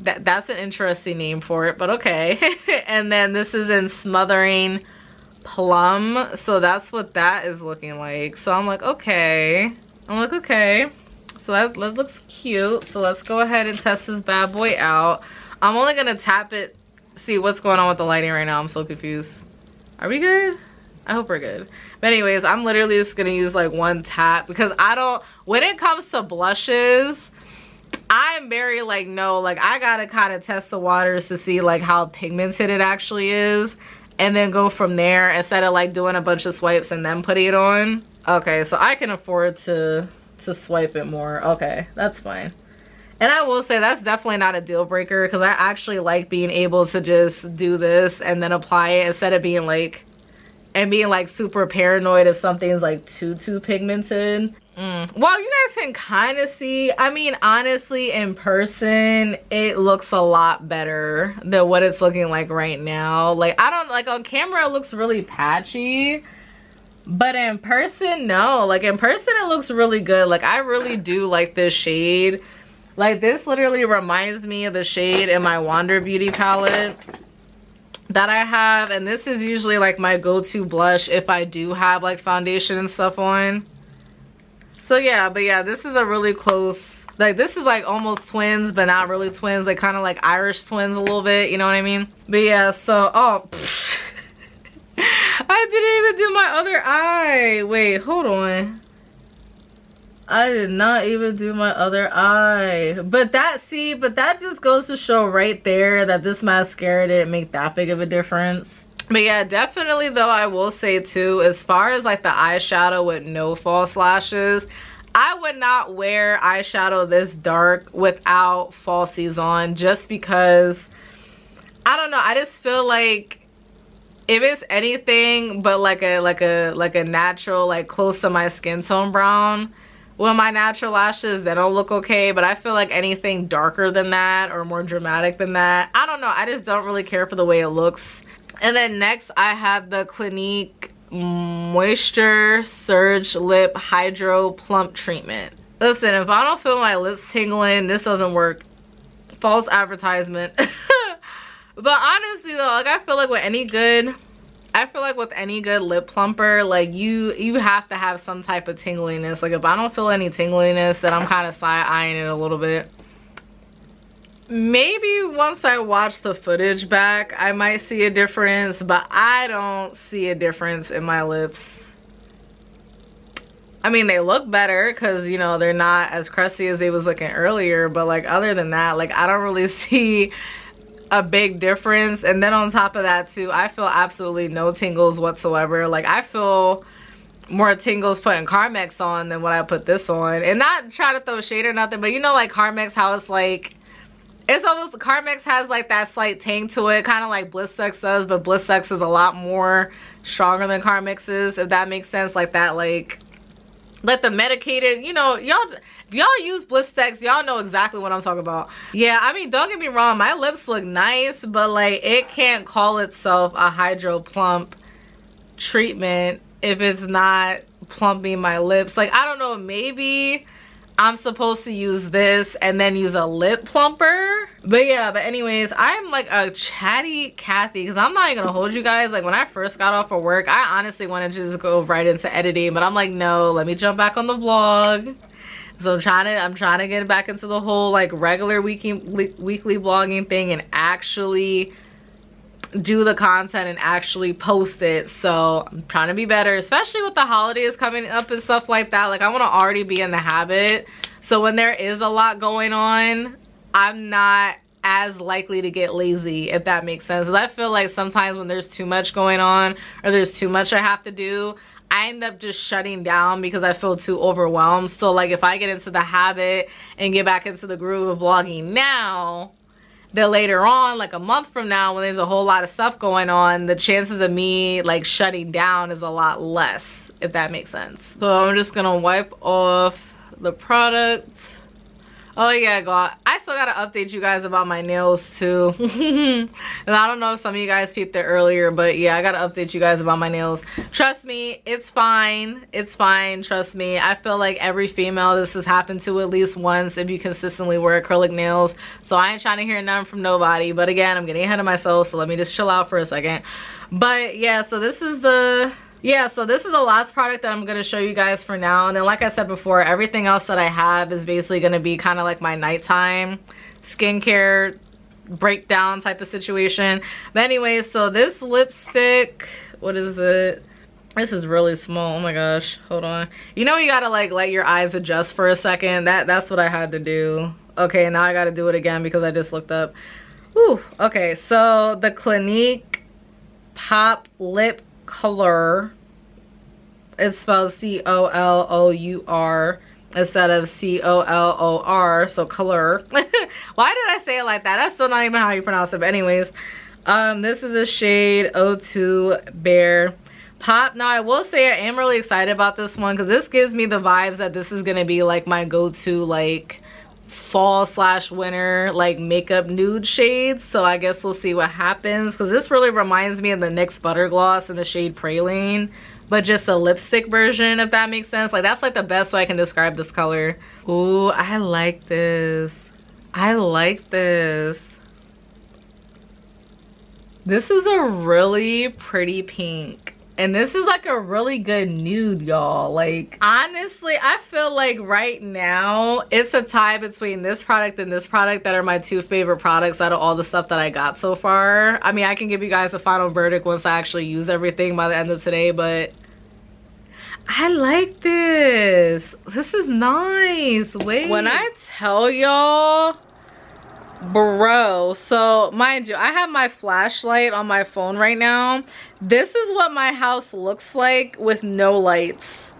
That's an interesting name for it, but okay. And then this is in Smothering Plum, so that's what that is looking like. So I'm like, okay. So that looks cute. So let's go ahead and test this bad boy out. I'm only gonna tap it. See what's going on with the lighting right now. I'm so confused. Are we good? I hope we're good. But anyways, I'm literally just gonna use like 1 tap because when it comes to blushes, I'm very like, no, like I gotta kind of test the waters to see like how pigmented it actually is, and then go from there instead of like doing a bunch of swipes and then putting it on. Okay, so I can afford to swipe it more. Okay, that's fine. And I will say that's definitely not a deal breaker because I actually like being able to just do this and then apply it instead of being like super paranoid if something's like too pigmented. Well, you guys can kind of see, I mean, honestly, in person, it looks a lot better than what it's looking like right now. Like, I don't, like on camera, it looks really patchy. But in person, no. Like in person, it looks really good. Like I really do like this shade. Like this literally reminds me of the shade in my Wander Beauty palette that I have, and this is usually like my go-to blush if I do have like foundation and stuff on. So yeah, but yeah, this is a really close Like this is like almost twins, but not really twins. Like kind of like Irish twins a little bit, you know what I mean? But yeah, so oh I didn't even do my other eye. Wait, hold on. I did not even do my other eye. But that, see, but that just goes to show right there that this mascara didn't make that big of a difference. But yeah, definitely though, I will say too, as far as like the eyeshadow with no false lashes, I would not wear eyeshadow this dark without falsies on, just because, I don't know, I just feel like if it's anything but like a natural, like close to my skin tone brown, with my natural lashes, they don't look okay. But I feel like anything darker than that or more dramatic than that, I don't know, I just don't really care for the way it looks. And then next I have the Clinique Moisture Surge Lip Hydro Plump Treatment. Listen, if I don't feel my lips tingling, this doesn't work. False advertisement. But honestly though, like I feel like with any good lip plumper, like you have to have some type of tingliness. Like if I don't feel any tingliness, then I'm kind of side-eyeing it a little bit. Maybe once I watch the footage back, I might see a difference, but I don't see a difference in my lips. I mean, they look better because, you know, they're not as crusty as they was looking earlier, but like other than that, like I don't really see a big difference. And then on top of that too, I feel absolutely no tingles whatsoever. Like I feel more tingles putting Carmex on than what I put this on. And not trying to throw shade or nothing, but you know, like Carmex, how it's like, it's almost, Carmex has like that slight tang to it, kind of like Blistex does, but Blistex is a lot more stronger than Carmex is, if that makes sense. Like that, like the medicated, you know, y'all, if y'all use Blistex, y'all know exactly what I'm talking about. Yeah, I mean, don't get me wrong, my lips look nice, but like it can't call itself a hydro plump treatment if it's not plumping my lips. Like I don't know, maybe I'm supposed to use this and then use a lip plumper. But yeah, but anyways, I'm like a chatty Cathy, because I'm not even gonna hold you guys. Like when I first got off of work, I honestly wanted to just go right into editing, but I'm like, no, let me jump back on the vlog. So I'm trying to get back into the whole like regular weekly vlogging thing and actually do the content and actually post it. So I'm trying to be better, especially with the holidays coming up and stuff like that. Like I want to already be in the habit, so when there is a lot going on, I'm not as likely to get lazy, if that makes sense. I feel like sometimes when there's too much going on or there's too much I have to do, I end up just shutting down because I feel too overwhelmed. So like if I get into the habit and get back into the groove of vlogging now, then later on, like a month from now, when there's a whole lot of stuff going on, the chances of me like shutting down is a lot less, if that makes sense. So I'm just gonna wipe off the product. Oh yeah, God, I still gotta update you guys about my nails too. And I don't know if some of you guys peeped it earlier, but yeah, I gotta update you guys about my nails. Trust me, it's fine. It's fine, trust me. I feel like every female this has happened to at least once if you consistently wear acrylic nails. So I ain't trying to hear none from nobody. But again, I'm getting ahead of myself, so let me just chill out for a second. But yeah, so this is the last product that I'm going to show you guys for now. And then like I said before, everything else that I have is basically going to be kind of like my nighttime skincare breakdown type of situation. But anyways, so this lipstick, what is it? This is really small. Oh my gosh, hold on. You know, you gotta like let your eyes adjust for a second. That's what I had to do. Okay, now I gotta do it again because I just looked up. Whew. Okay, so the Clinique Pop Lip Color, it's spelled C-O-L-O-U-R instead of C-O-L-O-R, so color. Why did I say it like that? That's still not even how you pronounce it. But anyways, this is a shade 02 Bear Pop. Now I will say I am really excited about this one because this gives me the vibes that this is gonna be like my go-to like fall/winter like makeup nude shades. So I guess we'll see what happens, because this really reminds me of the NYX Butter Gloss in the shade Praline, but just a lipstick version, if that makes sense. Like that's like the best way I can describe this color. Ooh, I like this. I like this. This is a really pretty pink. And this is like a really good nude, y'all. Like, honestly, I feel like right now it's a tie between this product and this product that are my two favorite products out of all the stuff that I got so far. I mean, I can give you guys a final verdict once I actually use everything by the end of today, but I like this. This is nice. Wait. When I tell y'all, bro, so mind you, I have my flashlight on my phone right now. This is what my house looks like with no lights.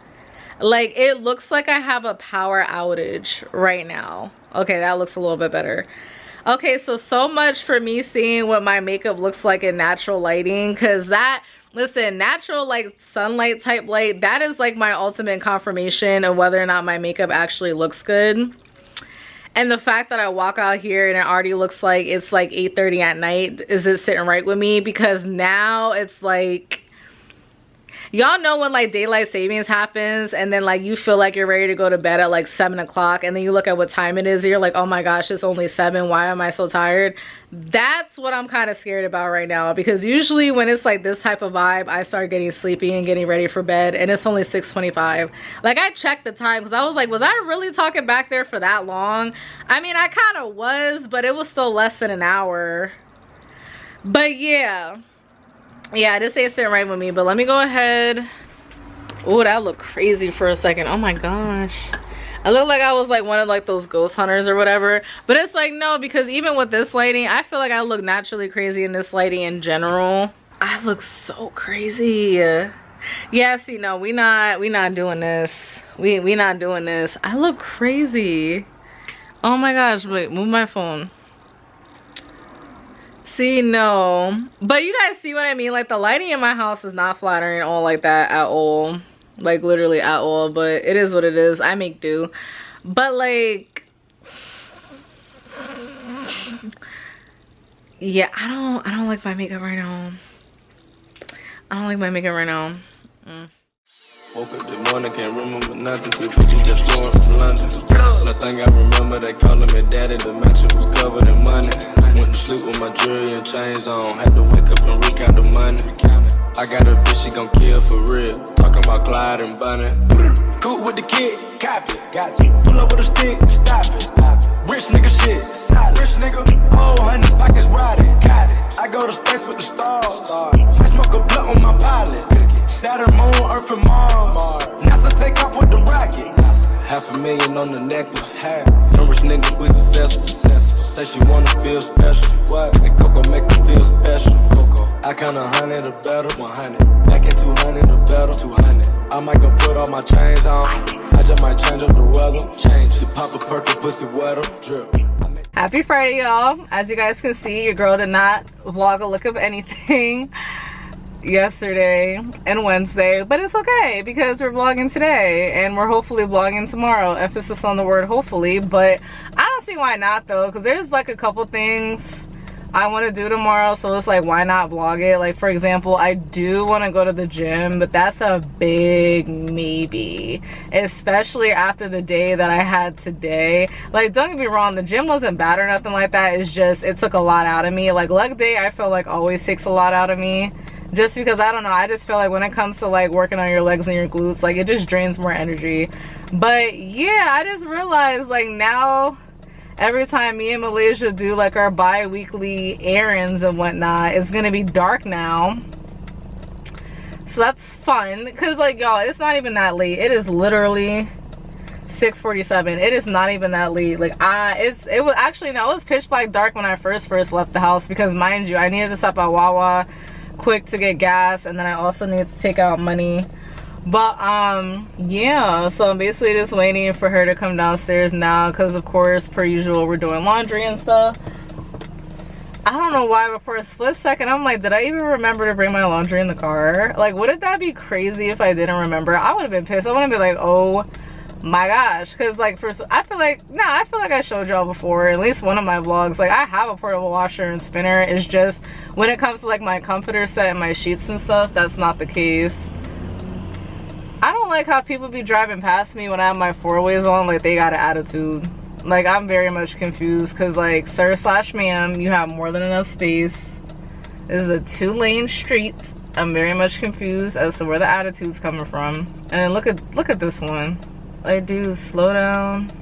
Like, it looks like I have a power outage right now. Okay, that looks a little bit better. Okay, so much for me seeing what my makeup looks like in natural lighting, because that, listen, natural like sunlight type light, that is like my ultimate confirmation of whether or not my makeup actually looks good. And the fact that I walk out here and it already looks like it's like 8:30 at night, is it sitting right with me? Because now it's like, y'all know when like daylight savings happens and then like you feel like you're ready to go to bed at like 7 o'clock and then you look at what time it is and you're like, oh my gosh, it's only 7, why am I so tired? That's what I'm kind of scared about right now, because usually when it's like this type of vibe, I start getting sleepy and getting ready for bed, and it's only 6:25. Like, I checked the time because I was like, was I really talking back there for that long? I mean, I kind of was, but it was still less than an hour. But yeah, this ain't sitting right with me. But let me go ahead. Oh, that looked crazy for a second. Oh my gosh, I look like I was like one of like those ghost hunters or whatever. But it's like, no, because even with this lighting, I feel like I look naturally crazy in this lighting in general. I look so crazy. Yeah, see, no, we not doing this. We not doing this. I look crazy. Oh my gosh, wait, move my phone. See, no, but you guys see what I mean? Like, the lighting in my house is not flattering all like that at all. Like, literally at all. But it is what it is. I make do. But like, yeah, I don't like my makeup right now. I don't like my makeup right now. Woke up this morning, can't remember nothing. Two bitches just flowing from London. Nothing I remember, they calling me daddy. The mansion was covered in money. Went to sleep with my jewelry and chains on. Had to wake up and recount the money. I got a bitch, she gon' kill for real. Talking about Clyde and Bunny. Cool with the kid, copy, got to. Pull up with a stick, stop it. Rich nigga shit, solid. Rich nigga, oh, 100 pockets riding, got it. I go to space with the stars. I smoke a blunt on my pilot. Saturn, Moon, Earth, and Mars. NASA take off with the rocket. $500,000 on the necklace. Them rich niggas we successful. Say she wanna feel special. What? And Coco make her feel special. I count 100 or better. 100. Back in 200 or better. 200. I might go put all my chains on. I just might change up the weather. Change. She pop a perk and pussy wetter. Drip. Happy Friday, y'all. As you guys can see, your girl did not vlog a look of anything yesterday and Wednesday, but it's okay because we're vlogging today and we're hopefully vlogging tomorrow. Emphasis on the word hopefully, but I don't see why not though, because there's like a couple things I want to do tomorrow, so it's like, why not vlog it? Like, for example, I do want to go to the gym, but that's a big maybe, especially after the day that I had today. Like, don't get me wrong, the gym wasn't bad or nothing like that. It's just, it took a lot out of me. Like, leg day, I feel like always takes a lot out of me, just because, I don't know, I just feel like when it comes to like working on your legs and your glutes, like, it just drains more energy. But yeah, I just realized like now, every time me and Malaysia do like our bi-weekly errands and whatnot, it's gonna be dark now. So that's fun, because like, y'all, it's not even that late. It is literally 6:47. It is not even that late. Like, it was actually, no, it was pitch black dark when I first left the house, because mind you, I needed to stop at Wawa quick to get gas, and then I also needed to take out money. But yeah, so I'm basically just waiting for her to come downstairs now, because of course, per usual, we're doing laundry and stuff. I don't know why, but for a split second I'm like, did I even remember to bring my laundry in the car? Like, wouldn't that be crazy if I didn't remember? I would have been pissed. I would have been like, oh my gosh, because like, first, I feel like I showed y'all before, at least one of my vlogs, like, I have a portable washer and spinner. It's just when it comes to like my comforter set and my sheets and stuff, that's not the case. I don't like how people be driving past me when I have my four-ways on, like they got an attitude. Like, I'm very much confused, because like, sir/ma'am, you have more than enough space. This is a 2-lane street. I'm very much confused as to where the attitude's coming from. And look at this one. Like, dude, slow down.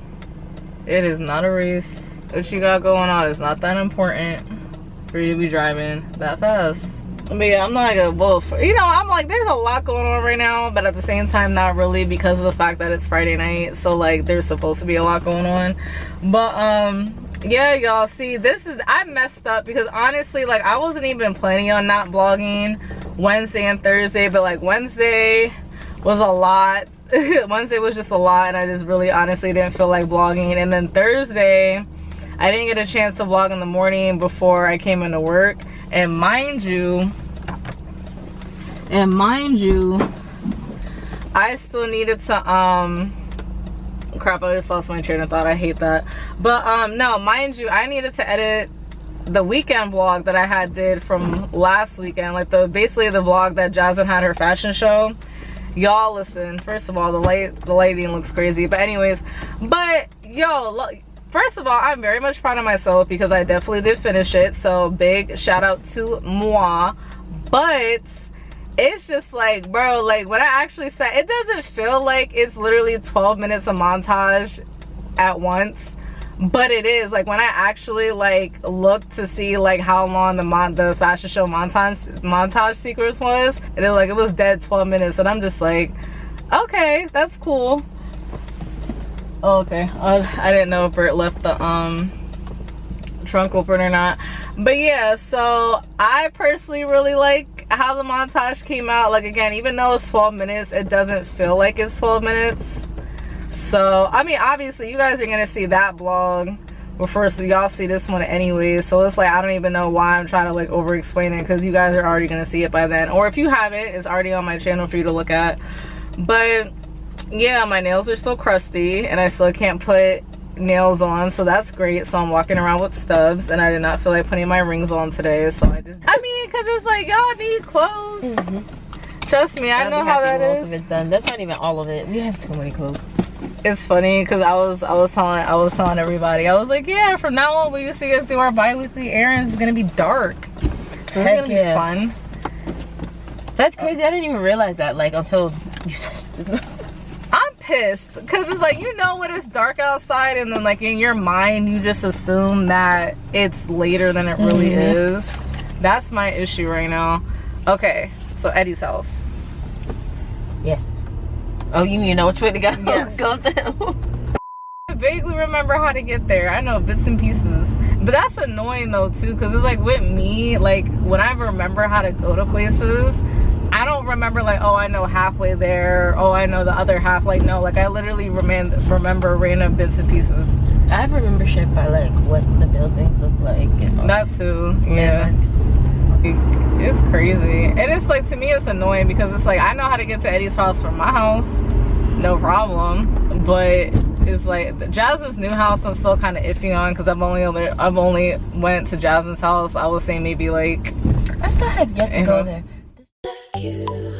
It is not a race. What you got going on is not that important for you to be driving that fast. But yeah, I'm not like a wolf. You know, I'm like, there's a lot going on right now, but at the same time, not really, because of the fact that it's Friday night. So like, there's supposed to be a lot going on. But yeah, y'all, see, I messed up because honestly, like, I wasn't even planning on not vlogging Wednesday and Thursday, but like Wednesday was a lot. Wednesday was just a lot, and I just really honestly didn't feel like vlogging. And then Thursday, I didn't get a chance to vlog in the morning before I came into work. And mind you, I still needed to crap, I just lost my train of thought. I hate that. But no, mind you, I needed to edit the weekend vlog that I did from last weekend, like basically the vlog that Jasmine had her fashion show. Y'all listen, first of all, the lighting looks crazy, but anyways, but yo, look, first of all, I'm very much proud of myself because I definitely did finish it, so big shout out to moi. But it's just like, bro, like when I actually said, it doesn't feel like it's literally 12 minutes of montage at once, but it is. Like when I actually like looked to see like how long the fashion show montage sequence was, and it was dead 12 minutes, and I'm just like, okay, that's cool. Oh, okay, I didn't know if Bert left the trunk open or not. But yeah, so I personally really like how the montage came out. Like again, even though it's 12 minutes, it doesn't feel like it's 12 minutes. So I mean, obviously you guys are gonna see that vlog before, so y'all see this one anyway. So it's like, I don't even know why I'm trying to like over explain it, because you guys are already gonna see it by then, or if you haven't, it's already on my channel for you to look at. But yeah, my nails are still crusty and I still can't put nails on, so that's great. So I'm walking around with stubs, and I did not feel like putting my rings on today, so I mean, because it's like, y'all need clothes. Trust me, I know how that is. Most of it's done. That's not even all of it. We have too many clothes. It's funny because I was telling everybody, I was like, yeah, from now on, when you see us do our bi-weekly errands, it's gonna be dark, so it's gonna be fun. That's crazy. I didn't even realize that, like, until you said just now. I'm pissed because it's like, you know, when it's dark outside, and then like in your mind you just assume that it's later than it really is. That's my issue right now. Okay, so Eddie's house. Yes. Oh, you need to know which way to go? Yes. Go down. I vaguely remember how to get there. I know bits and pieces, but that's annoying though too, because it's like with me, like when I remember how to go to places, I don't remember like, oh, I know halfway there, oh, I know the other half. Like, no, like I literally remember random bits and pieces. I remember shit by like what the buildings look like. And that too, yeah. It's crazy. And it's like, to me it's annoying because it's like, I know how to get to Eddie's house from my house, no problem, but it's like Jasmine's new house I'm still kind of iffy on, because I've only went to Jasmine's house, I was saying maybe like, I still have yet to go there. Without you.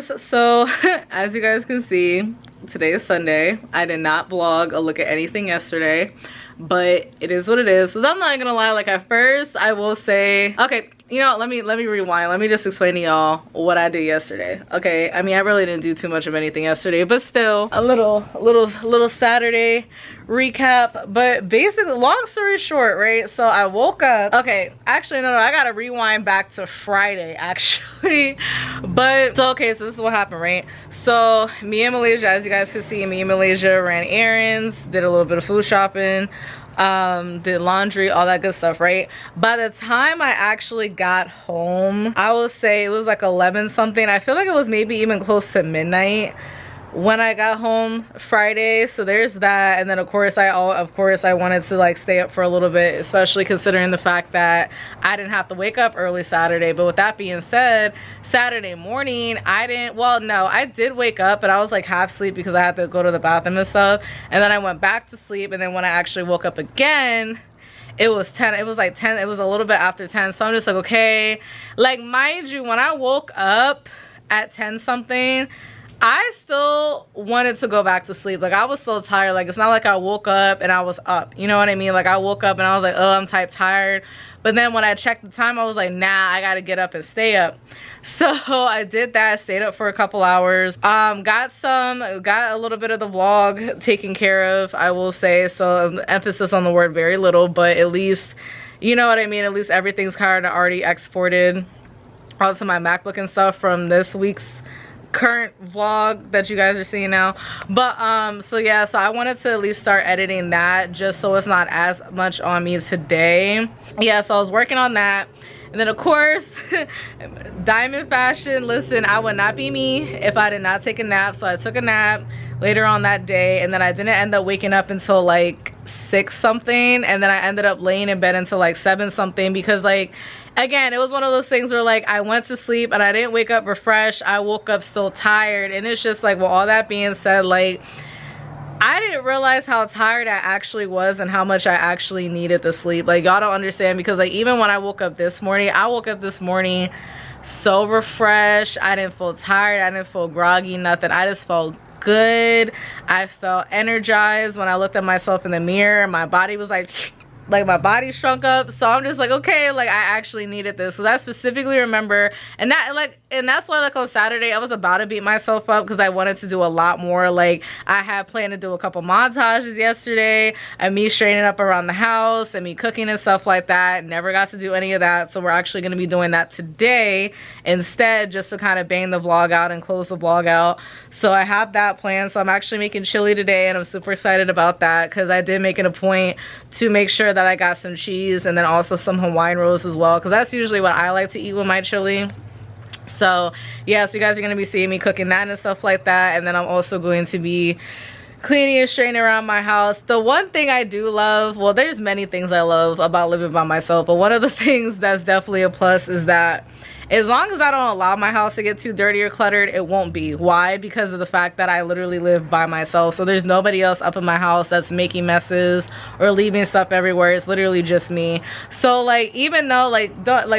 guys, so as you guys can see, today is Sunday. I did not vlog a look at anything yesterday, but it is what it is. So I'm not gonna lie, like at first I will say, okay, you know, let me rewind. Let me just explain to y'all what I did yesterday. Okay, I mean, I really didn't do too much of anything yesterday, but still a little Saturday recap. But basically, long story short, right? So I woke up. Okay, actually no, I gotta rewind back to Friday actually. But so okay, so this is what happened, right? So me and Malaysia, as you guys can see, me and Malaysia ran errands, did a little bit of food shopping, did laundry, all that good stuff, right? By the time I actually got home, I will say it was like 11 something. I feel like it was maybe even close to midnight when I got home Friday. So there's that. And then of course I wanted to like stay up for a little bit, especially considering the fact that I didn't have to wake up early Saturday. But with that being said, Saturday morning I did wake up, but I was like half asleep because I had to go to the bathroom and stuff, and then I went back to sleep. And then when I actually woke up again, it was 10. It was like 10. It was a little bit after 10. So I'm just like, okay, like mind you, when I woke up at 10 something, I still wanted to go back to sleep. Like I was still tired. Like it's not like I woke up and I was up, you know what I mean? Like I woke up and I was like, oh, I'm tired. But then when I checked the time, I was like, nah, I gotta get up and stay up. So I did that, stayed up for a couple hours. Got a little bit of the vlog taken care of, I will say. So emphasis on the word very little, but at least, you know what I mean? At least everything's kind of already exported onto my MacBook and stuff from this week's current vlog that you guys are seeing now. But so yeah, so I wanted to at least start editing that just so it's not as much on me today. Yeah, so I was working on that. And then of course, diamond fashion, listen, I would not be me if I did not take a nap. So I took a nap later on that day, and then I didn't end up waking up until like 6 something, and then I ended up laying in bed until like 7 something because like, again, it was one of those things where like I went to sleep and I didn't wake up refreshed. I woke up still tired. And it's just like, well, all that being said, like I didn't realize how tired I actually was and how much I actually needed the sleep. Like y'all don't understand, because like even when I woke up this morning, so refreshed. I didn't feel tired. I didn't feel groggy, nothing. I just felt good. I felt energized. When I looked at myself in the mirror, my body was like my body shrunk up. So I'm just like, okay, like I actually needed this. So I specifically remember, and that's why like on Saturday I was about to beat myself up because I wanted to do a lot more. Like I had planned to do a couple montages yesterday and me straightening up around the house and me cooking and stuff like that. Never got to do any of that. So we're actually going to be doing that today instead, just to kind of bang the vlog out and close the vlog out. So I have that planned. So I'm actually making chili today and I'm super excited about that because I did make it a point to make sure that I got some cheese and then also some Hawaiian rolls as well, because that's usually what I like to eat with my chili. So yeah, so you guys are going to be seeing me cooking that and stuff like that. And then I'm also going to be cleaning and straightening around my house. The one thing I do love, well, there's many things I love about living by myself, but one of the things that's definitely a plus is that as long as I don't allow my house to get too dirty or cluttered, it won't be. Why? Because of the fact that I literally live by myself. So there's nobody else up in my house that's making messes or leaving stuff everywhere. It's literally just me. So like, even though like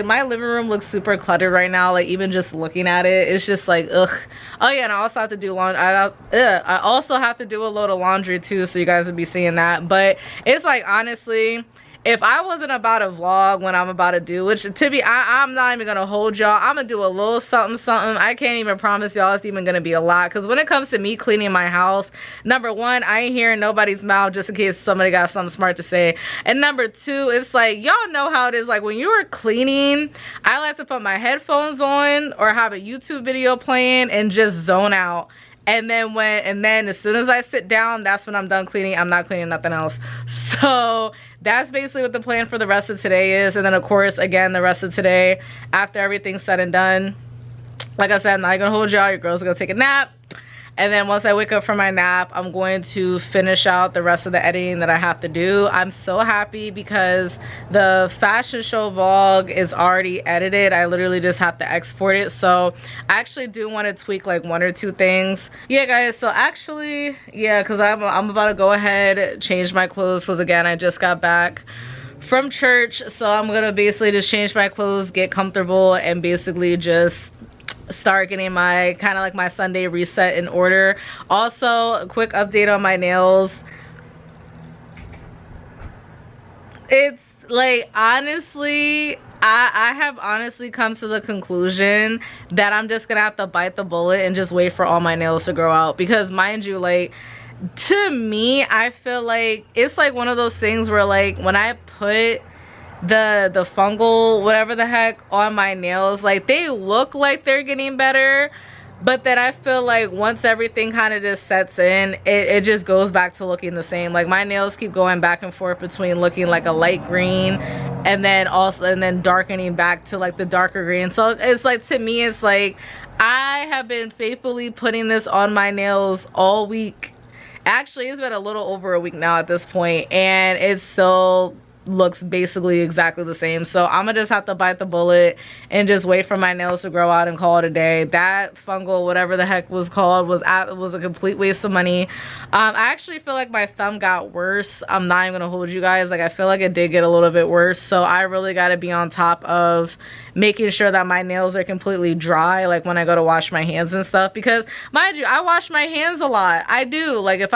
my living room looks super cluttered right now, like even just looking at it, it's just like, ugh. Oh yeah, and I also have to do laundry. I also have to do a load of laundry too, so you guys will be seeing that. But it's like, honestly, if I wasn't about to vlog when I'm about to do, which I'm not even gonna hold y'all, I'm gonna do a little something. I can't even promise y'all it's even gonna be a lot, because when it comes to me cleaning my house, number one, I ain't hearing nobody's mouth just in case somebody got something smart to say. And number two, it's like, y'all know how it is, like when you are cleaning, I like to put my headphones on or have a YouTube video playing and just zone out. And then as soon as I sit down, that's when I'm done cleaning. I'm not cleaning nothing else. So that's basically what the plan for the rest of today is. And then of course, again, the rest of today, after everything's said and done, like I said, I'm not gonna hold y'all. Your girl's gonna take a nap. And then once I wake up from my nap, I'm going to finish out the rest of the editing that I have to do. I'm so happy because the fashion show vlog is already edited. I literally just have to export it. So I actually do want to tweak like 1 or 2 things. Yeah, guys, so actually, yeah, because I'm about to go ahead, change my clothes, because again, I just got back from church. So I'm going to basically just change my clothes, get comfortable, and basically just start getting my kind of like my Sunday reset in order. Also, a quick update on my nails. It's like, honestly, I have honestly come to the conclusion that I'm just gonna have to bite the bullet and just wait for all my nails to grow out, because mind you, like, to me, I feel like it's like one of those things where, like, when I put the fungal whatever the heck on my nails, like, they look like they're getting better, but then I feel like once everything kind of just sets in, it just goes back to looking the same. Like, my nails keep going back and forth between looking like a light green and then darkening back to like the darker green. So it's like, to me, it's like I have been faithfully putting this on my nails all week. Actually, it's been a little over a week now at this point, and it still looks basically exactly the same. So I'm gonna just have to bite the bullet and just wait for my nails to grow out and call it a day. That fungal whatever the heck was called was a complete waste of money. I actually feel like my thumb got worse. I'm not even gonna hold you guys, like, I feel like it did get a little bit worse. So I really got to be on top of making sure that my nails are completely dry, like when I go to wash my hands and stuff, because mind you, I wash my hands a lot. I do. Like, if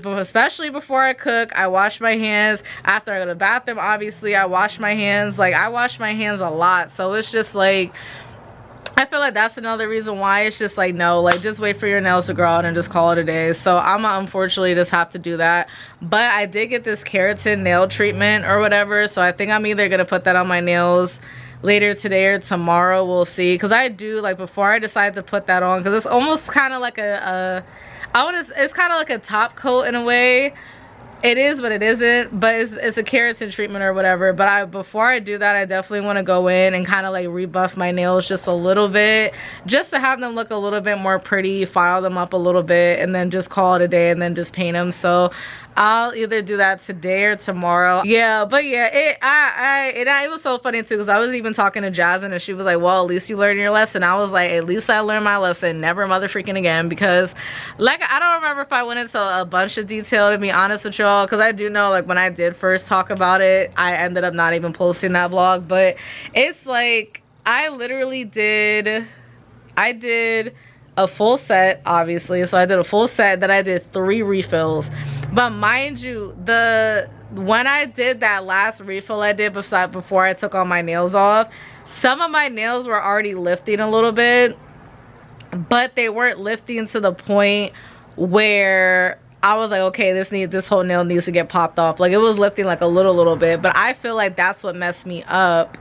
especially before I cook, I wash my hands. After I go to the bathroom, obviously I wash my hands. Like, I wash my hands a lot. So it's just like, I feel like that's another reason why it's just like, no, like, just wait for your nails to grow out and just call it a day. So I'm unfortunately just have to do that. But I did get this keratin nail treatment or whatever, so I think I'm either gonna put that on my nails later today or tomorrow. We'll see, because I do, like, before I decide to put that on, because it's almost kind of like it's kind of like a top coat in a way. It is, but it isn't. But it's a keratin treatment or whatever. But before I do that, I definitely want to go in and kind of like rebuff my nails just a little bit, just to have them look a little bit more pretty, file them up a little bit, and then just call it a day and then just paint them. So I'll either do that today or tomorrow. Yeah, but yeah, it was so funny too, because I was even talking to Jasmine and she was like, well, at least you learned your lesson. I was like, at least I learned my lesson, never motherfucking again. Because, like, I don't remember if I went into a bunch of detail, to be honest with y'all, because I do know, like, when I did first talk about it, I ended up not even posting that vlog. But it's like, I did a full set, obviously. So I did a full set, then I did 3 refills. But mind you, when I did that last refill I did before I took all my nails off, some of my nails were already lifting a little bit, but they weren't lifting to the point where I was like, okay, this whole nail needs to get popped off. Like, it was lifting like a little bit, but I feel like that's what messed me up,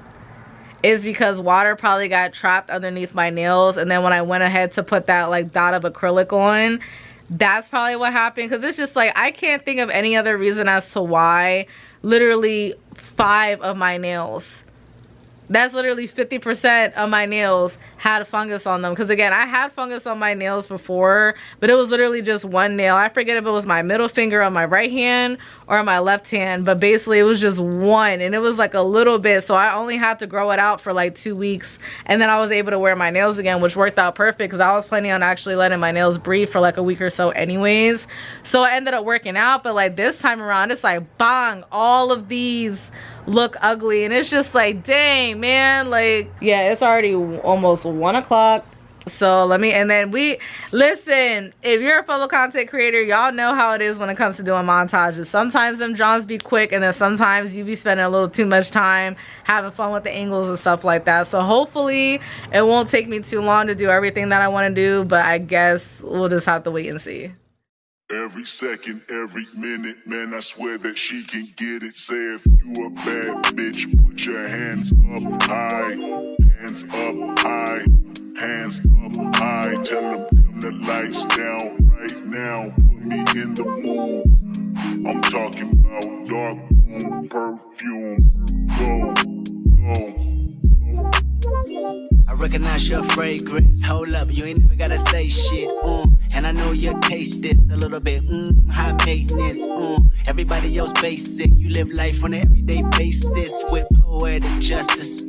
is because water probably got trapped underneath my nails, and then when I went ahead to put that like dot of acrylic on, that's probably what happened. Because it's just like, I can't think of any other reason as to why literally 5 of my nails, that's literally 50% of my nails, had fungus on them. Because again, I had fungus on my nails before, but it was literally just one nail. I forget if it was my middle finger on my right hand or on my left hand, but basically it was just one, and it was like a little bit, so I only had to grow it out for like 2 weeks, and then I was able to wear my nails again, which worked out perfect, because I was planning on actually letting my nails breathe for like a week or so anyways. So I ended up working out. But like this time around, it's like, bang, all of these look ugly, and it's just like, dang, man. Like, yeah, it's already almost 1 o'clock. So listen, if you're a fellow content creator, y'all know how it is when it comes to doing montages. Sometimes them Johns be quick, and then sometimes you be spending a little too much time having fun with the angles and stuff like that. So hopefully it won't take me too long to do everything that I want to do, but I guess we'll just have to wait and see. Every second, every minute, man, I swear that she can get it. Say if you a bad bitch, put your hands up high. Hands up high. Hands up high. Tell them dim the lights down right now. Put me in the mood. I'm talking about dark room perfume. Go, go. I recognize your fragrance. Hold up, you ain't never gotta say shit. And I know your taste is a little bit high maintenance. Everybody else basic. You live life on an everyday basis with poetic justice.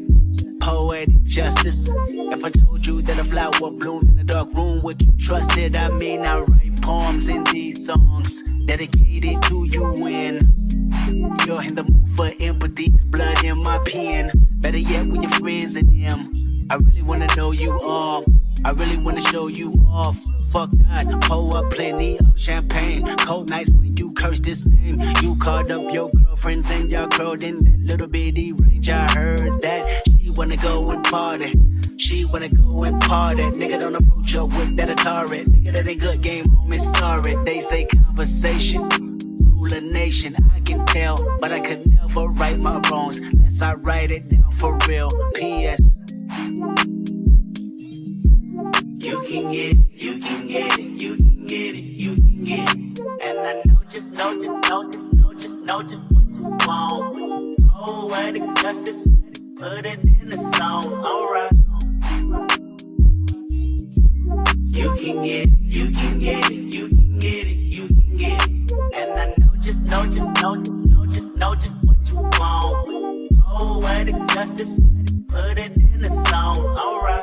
Poetic justice. If I told you that a flower bloomed in a dark room, would you trust it? I mean, I write poems in these songs dedicated to you when you're in the mood for empathy. Blood in my pen. Better yet, when your friends and them I really wanna know you all. I really wanna show you off. Fuck that, pour up plenty of champagne. Cold nights when you curse this name. You called up your girlfriends and y'all curled in that little bitty range. I heard that she wanna go and party. She wanna go and party. Nigga, don't approach her with that Atari. Nigga, that ain't good game, homie, sorry. They say conversation rule a nation. I can tell, but I could never right my wrongs unless I write it down for real. P.S. You can get it, you can get it, you can get it, you can get it. And I know just what you want. Oh, what a justice, put it in the song, alright. You can get it, you can get it, you can get it, you can get it. And I know just what you want. Oh, what a justice, put it in the song, alright.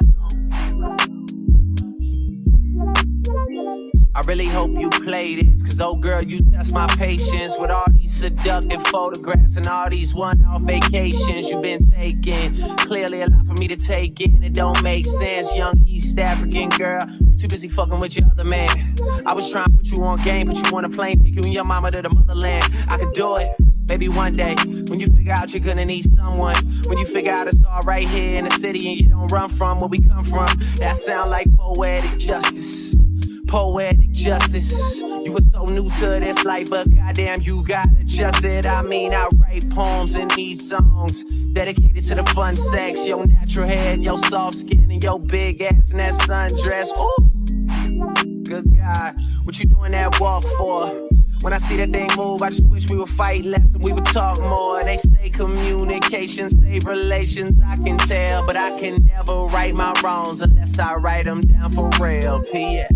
I really hope you play this, cause oh girl, you test my patience with all these seductive photographs and all these one-off vacations you've been taking. Clearly a lot for me to take in, it don't make sense. Young East African girl, you too busy fucking with your other man. I was trying to put you on game, put you on a plane, take you and your mama to the motherland. I could do it, maybe one day, when you figure out you're gonna need someone. When you figure out it's all right here in the city and you don't run from where we come from. That sound like poetic justice. Poetic justice. You were so new to this life, but goddamn, you got adjusted. I mean, I write poems in these songs dedicated to the fun sex, your natural hair and your soft skin and your big ass and that sundress. Ooh, good God, what you doing that walk for? When I see that thing move, I just wish we would fight less and we would talk more. They say communication save relations, I can tell, but I can never right my wrongs unless I write them down for real. P.S.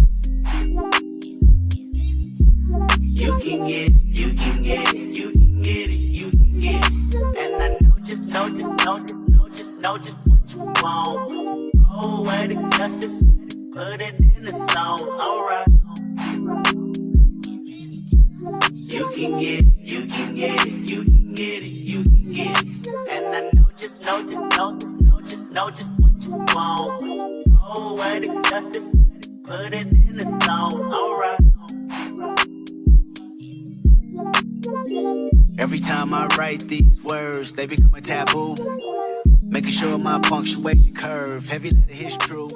You can get it, you can get it, you can get it, you can get it. And I know just what you want. Oh, what a justice, put it in the song, alright. You can get it, you can get it, you can get it, you can get it. And I know just what you want. Oh, what a justice, put it in the song, alright. Every time I write these words, they become a taboo. Making sure my punctuation curve, heavy letter hits true.